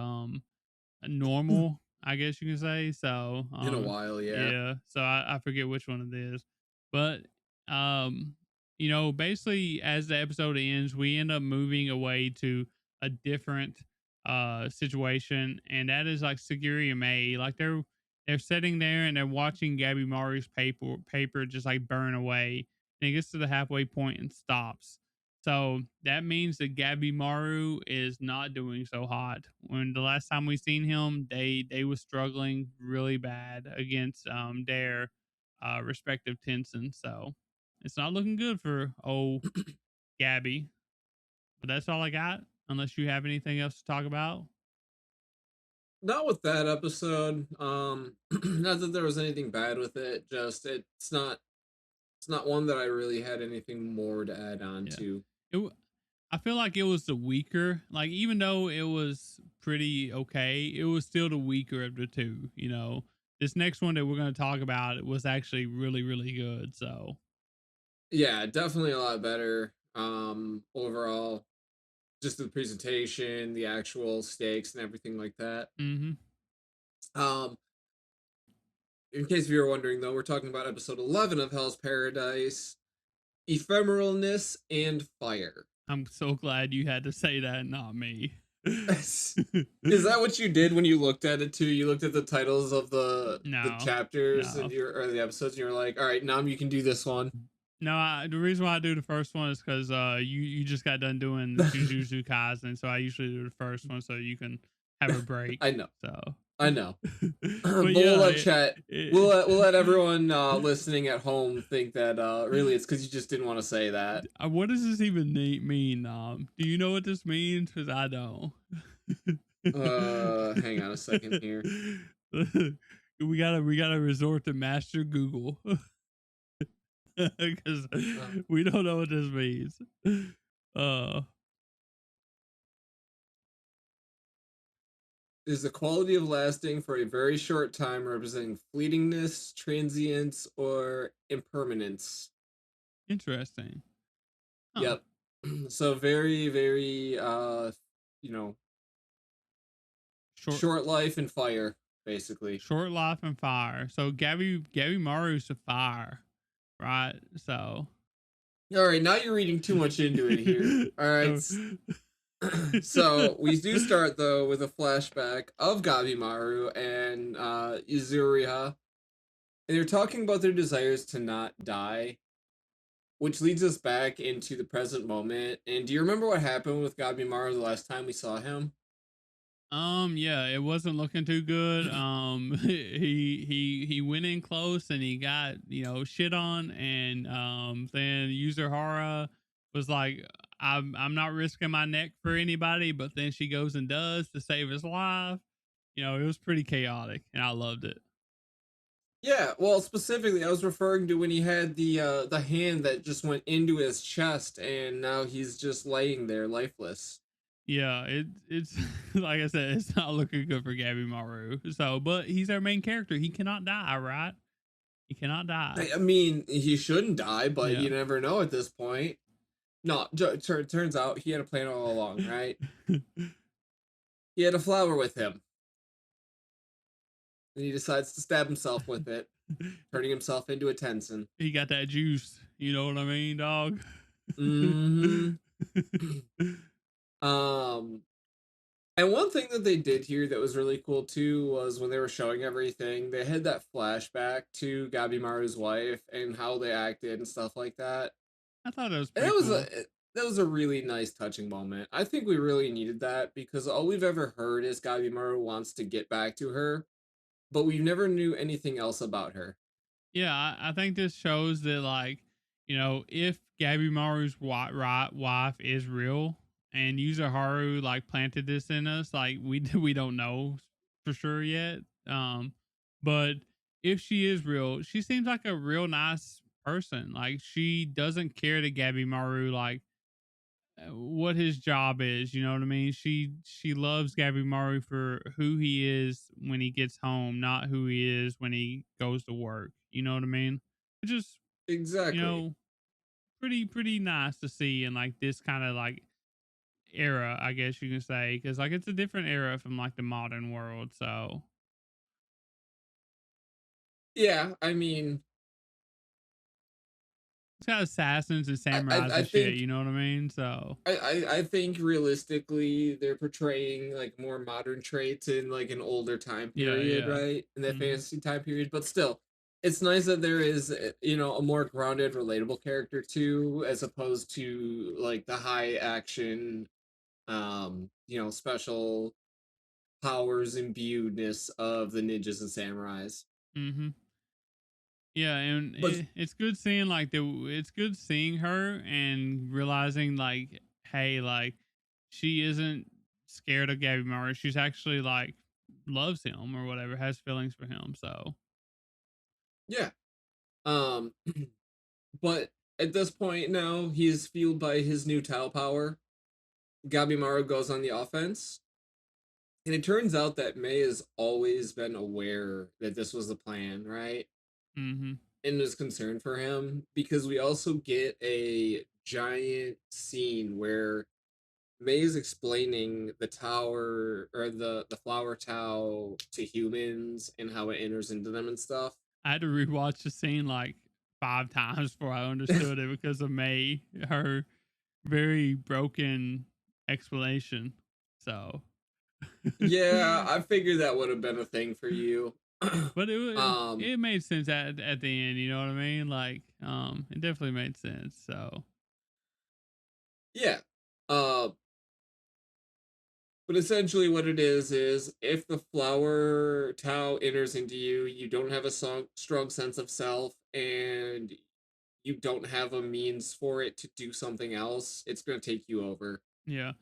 normal, I guess you can say. So, In a while, yeah. yeah. So I forget which one it is, but um, basically as the episode ends, we end up moving away to a different situation, and that is like Sagiri and May. Like they're sitting there and they're watching Gabby Maru's paper just like burn away, and it gets to the halfway point and stops. So that means that Gabby Maru is not doing so hot. When the last time we seen him, they was struggling really bad against their respective Tensen. So it's not looking good for old Gabby. But that's all I got. Unless you have anything else to talk about. Not with that episode. Not that there was anything bad with it. Just it's not one that I really had anything more to add on Yeah. to. I feel like it was the weaker. Like even though it was pretty okay, it was still the weaker of the two. This next one that we're going to talk about was actually really really good. So Yeah, definitely a lot better. Overall, just the presentation, the actual stakes, and everything like that. mm-hmm. Um, in case you were wondering, though, we're talking about episode 11 of Hell's Paradise, ephemeralness and fire. I'm so glad you had to say that, not me. Is that what you did when you looked at it too? You looked at the titles of the No, chapters no, or the episodes, and you were like, "All right, now you can do this one." no. The reason why I do the first one is because you just got done doing Jujutsu Kaisen, so I usually do the first one so you can have a break. I know, So I know. but But yeah, we'll let chat. We'll let everyone listening at home think that really it's because you just didn't want to say that. what does this even mean? Do you know what this means? Because I don't. Hang on a second here. We gotta resort to Master Google because Uh, we don't know what this means. Uh, is the quality of lasting for a very short time representing fleetingness, transience, or impermanence? Interesting. Huh. Yep. So very, very, you know, Short short life and fire, basically. short life and fire. So Gabby Maru's a fire, right? So All right, now you're reading too much into it here. All right. so So we do start though with a flashback of Gabimaru and Izuriha, and they're talking about their desires to not die, which leads us back into the present moment. And do you remember what happened with Gabimaru the last time we saw him? yeah, it wasn't looking too good. He went in close and he got shit on, and then Yuzurihara was like, I'm not risking my neck for anybody, but then she goes and does to save his life. It was pretty chaotic, and I loved it. Yeah, well, specifically, I was referring to when he had the hand that just went into his chest, and now he's just laying there lifeless. Yeah, it's like I said, it's not looking good for Gabby Maru. So, but he's our main character. He cannot die, right? He cannot die. I mean, he shouldn't die, but Yeah. you never know at this point. No, turns out he had a plan all along, right? He had a flower with him, and he decides to stab himself with it, turning himself into a Tensen. He got that juice. You know what I mean, dog? Mm-hmm. um, and one thing that they did here that was really cool too was when they were showing everything, they had that flashback to Gabimaru's wife and how they acted and stuff like that. I thought it was And pretty cool. that was a really nice touching moment. I think we really needed that because all we've ever heard is Gabimaru wants to get back to her, but we never knew anything else about her. Yeah, I think this shows that, like, if Gabby Maru's wife is real and Yuzaharu like planted this in us, like we don't know for sure yet. But if she is real, she seems like a real nice person. Like, she doesn't care that Gabby Maru like what his job is. You know what I mean? She loves Gabby Maru for who he is when he gets home, not who he is when he goes to work. You know what I mean? Which is, you Exactly. know, pretty nice to see in like this kind of like era, I guess you can say, because like it's a different era from like the modern world. So Yeah, I mean, it's got assassins and I, I, samurais I and shit. think You know what I mean? So I think realistically they're portraying like more modern traits in like an older time yeah, period, yeah. right? In that Mm-hmm. fantasy time period, but still, it's nice that there is a more grounded, relatable character too, as opposed to like the high action, special powers imbuedness of the ninjas and samurais. Mm-hmm. Yeah, and But it's good seeing like it's good seeing her and realizing like, hey, like she isn't scared of Gabby Murray. She's actually like loves him or whatever, has feelings for him. So yeah, um, but at this point now he is fueled by his new Tau power. Gabimaru goes on the offense. And it turns out that May has always been aware that this was the plan, right? mm-hmm. And is concerned for him because we also get a giant scene where May is explaining the tower or the flower Tau to humans and how it enters into them and stuff. I had to rewatch the scene like 5 times before I understood it because of May, her very broken explanation. So Yeah, I figured that would have been a thing for you. but um, it made sense at the end, you know what I mean? Like, it definitely made sense. So yeah. Uh, But essentially, what it is if the flower Tao enters into you, you don't have a strong sense of self, and you don't have a means for it to do something else. It's going to take you over. yeah,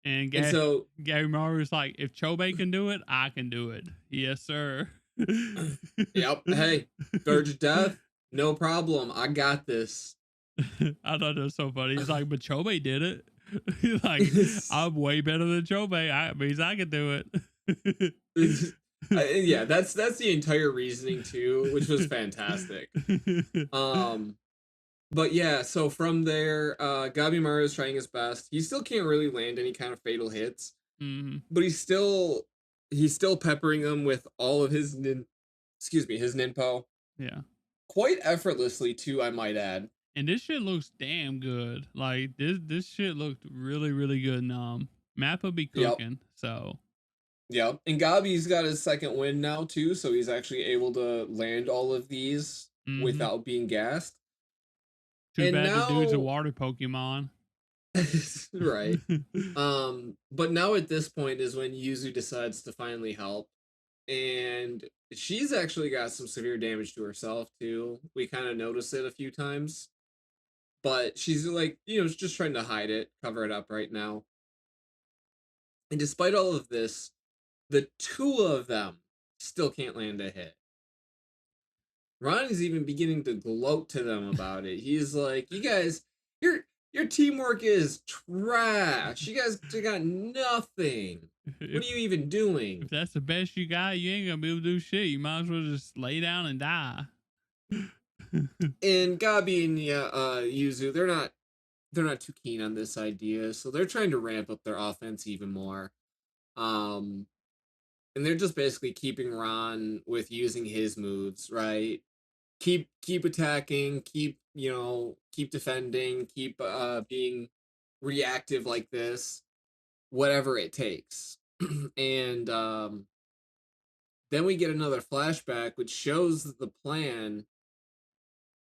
And And so, Gabimaru was like, if Chobei can do it, I can do it. Yes, sir. yep, hey, Scourge of Death, no problem. I got this. I thought that was so funny. He's like, but Chobei did it. He's like, I'm way better than Chobei. Means I can do it. Yeah, that's the entire reasoning too, which was fantastic. But yeah, so from there, Gabimaru is trying his best. He still can't really land any kind of fatal hits, but he's still peppering them with all of his his ninpo. Yeah, quite effortlessly too, I might add. and this shit looks damn good. Like this shit looked really really good. Mappa be Yep. cooking. So Yep. And Gabi's got his second win now too, so he's actually able to land all of these without being gassed. Too And bad now, the dude's a water Pokemon. right. But now at this point is when Yuzu decides to finally help. And she's actually got some severe damage to herself too. We kind of notice it a few times. But she's like, just trying to hide it, cover it up right now. And despite all of this, the two of them still can't land a hit. Ron is even beginning to gloat to them about it. He's like, "You guys, your teamwork is trash. You guys got nothing. What are you even doing?" If that's the best you got, you ain't gonna be able to do shit. You might as well just lay down and die. And Gabi and Yuzu, they're not too keen on this idea, so they're trying to ramp up their offense even more. And they're just basically keeping Ron with using his moves, right? Keep attacking, keep defending, keep being reactive like this, whatever it takes. And then we get another flashback which shows the plan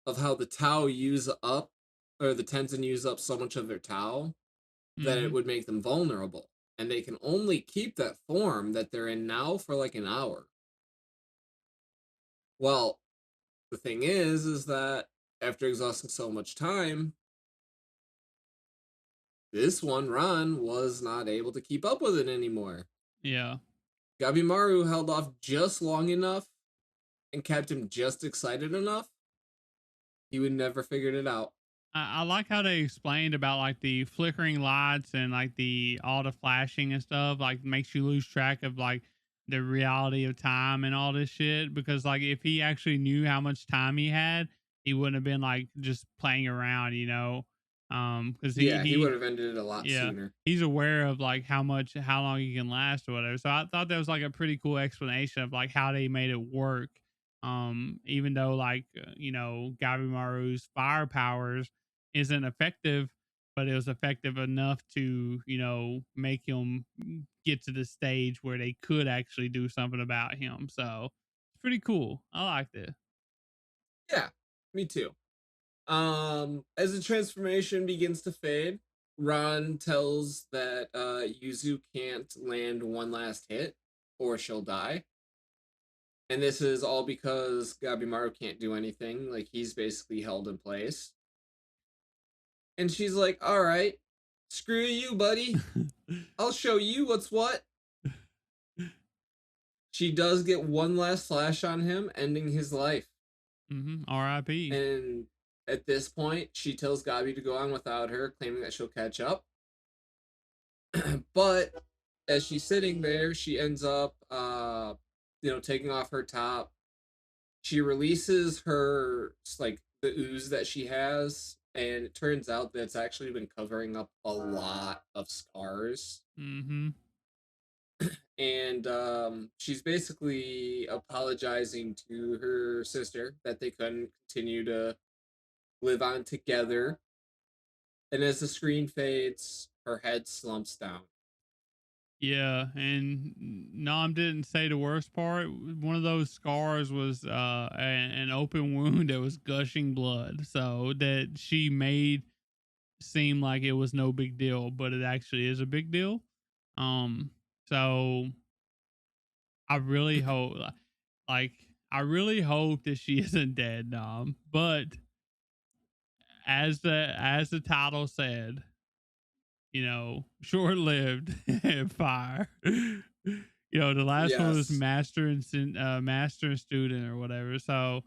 of how the Tau use up, or the Tenzin use up so much of their Tau that it would make them vulnerable. And they can only keep that form that they're in now for like an hour. Well, the thing is that after exhausting so much time, this one Ron was not able to keep up with it anymore. Yeah. Gabimaru held off just long enough and kept him just excited enough. He would never figured it out. I like how they explained about like the flickering lights and like the all the flashing and stuff, like makes you lose track of like the reality of time and all this shit. Because like if he actually knew how much time he had, he wouldn't have been like just playing around, because he would have ended it a lot sooner. He's aware of like how long he can last or whatever. So I thought that was like a pretty cool explanation of like how they made it work. Even though like Gabimaru's fire powers isn't effective, but it was effective enough to make him get to the stage where they could actually do something about him. So it's pretty cool. I liked it. Yeah, me too. As the transformation begins to fade, Ron tells that Yuzu can't land one last hit or she'll die. And this is all because Gabimaru can't do anything. Like, he's basically held in place. And she's like, all right, screw you, buddy. I'll show you what's what. She does get one last slash on him, ending his life. R.I.P. And at this point, she tells Gabi to go on without her, claiming that she'll catch up. But as she's sitting there, she ends up, taking off her top. She releases her, like, the ooze that she has, and it turns out that it's actually been covering up a lot of scars. And she's basically apologizing to her sister that they couldn't continue to live on together. And as the screen fades, her head slumps down. Yeah, and Nam didn't say the worst part. One of those scars was an open wound that was gushing blood, so that she made seem like it was no big deal, but it actually is a big deal. So I really hope, that she isn't dead, Nam. But as the title said, short-lived fire. The last one was Yes. master and student or whatever. So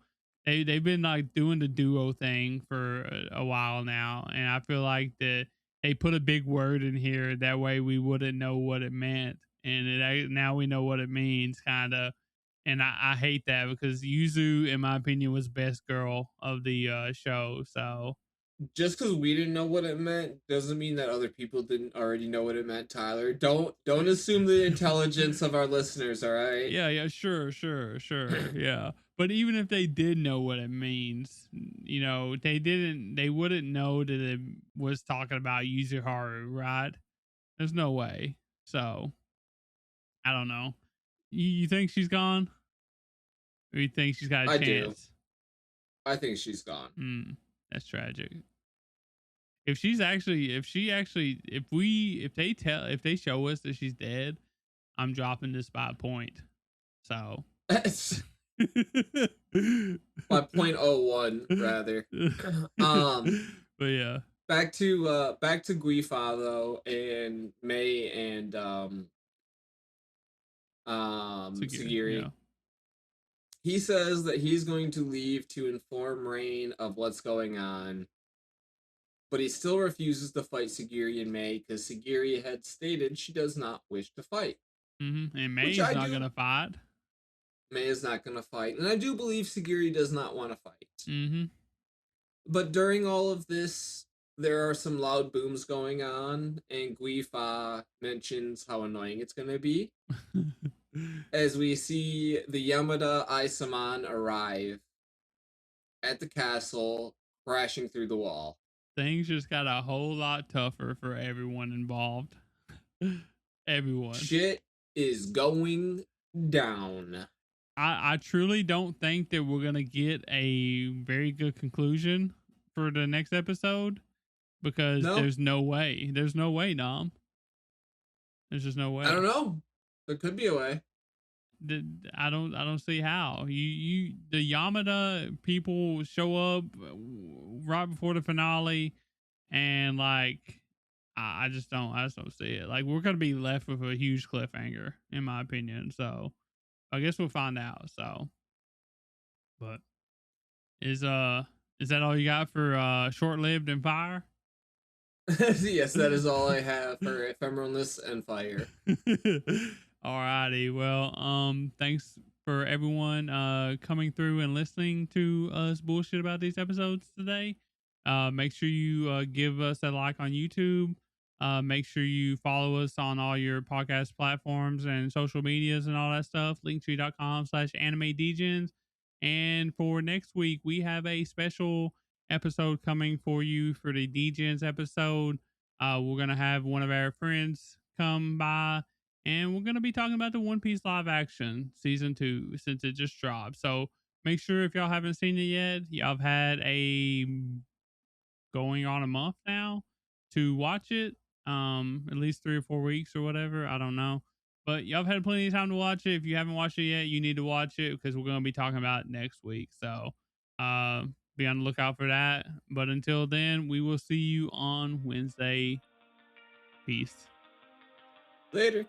they've been like doing the duo thing for a while now, and I feel like that they put a big word in here that way we wouldn't know what it meant, and now we know what it means, kind of. And I hate that because Yuzu, in my opinion, was best girl of the show. So Just because we didn't know what it meant doesn't mean that other people didn't already know what it meant, Tyler. Don't assume the intelligence of our listeners, all right? yeah, sure, yeah. But even if they did know what it means, they wouldn't know that it was talking about Yuzuharu, right? There's no way. So I don't know. You think she's gone, or you think she's got a I do. chance? I think she's gone. That's tragic. If if they show us that she's dead, I'm dropping this by a point. So By .01 rather. But yeah. Back to Guifa though, and May and Sagiri. Yeah. He says that he's going to leave to inform Rain of what's going on, but he still refuses to fight Sagiri and May because Sagiri had stated she does not wish to fight. And May is not going to fight. May is not going to fight, and I do believe Sagiri does not want to fight. But during all of this, there are some loud booms going on, and Guifa mentions how annoying it's going to be. As we see the Yamada Aisaman arrive at the castle, crashing through the wall. Things just got a whole lot tougher for everyone involved. Everyone. Shit is going down. I truly don't think that we're going to get a very good conclusion for the next episode because there's no way. There's no way, Dom. There's just no way. I don't know. There could be a way. I don't see how. The Yamada people show up right before the finale, and like I just don't see it. Like we're gonna be left with a huge cliffhanger, in my opinion. So I guess we'll find out. So, but is that all you got for short-lived and fire? Yes, that is all I have for ephemeralness and fire. Alrighty, well, thanks for everyone coming through and listening to us bullshit about these episodes today. Make sure you give us a like on YouTube. Make sure you follow us on all your podcast platforms and social medias and all that stuff. Linktree.com/animedegens. And for next week, we have a special episode coming for you for the Degens episode. We're going to have one of our friends come by, and we're going to be talking about the One Piece live action season 2 since it just dropped. So make sure if y'all haven't seen it yet, y'all have had going on a month now to watch it. At least 3 or 4 weeks or whatever. I don't know. But y'all have had plenty of time to watch it. If you haven't watched it yet, you need to watch it because we're going to be talking about it next week. So be on the lookout for that. But until then, we will see you on Wednesday. Peace. Later.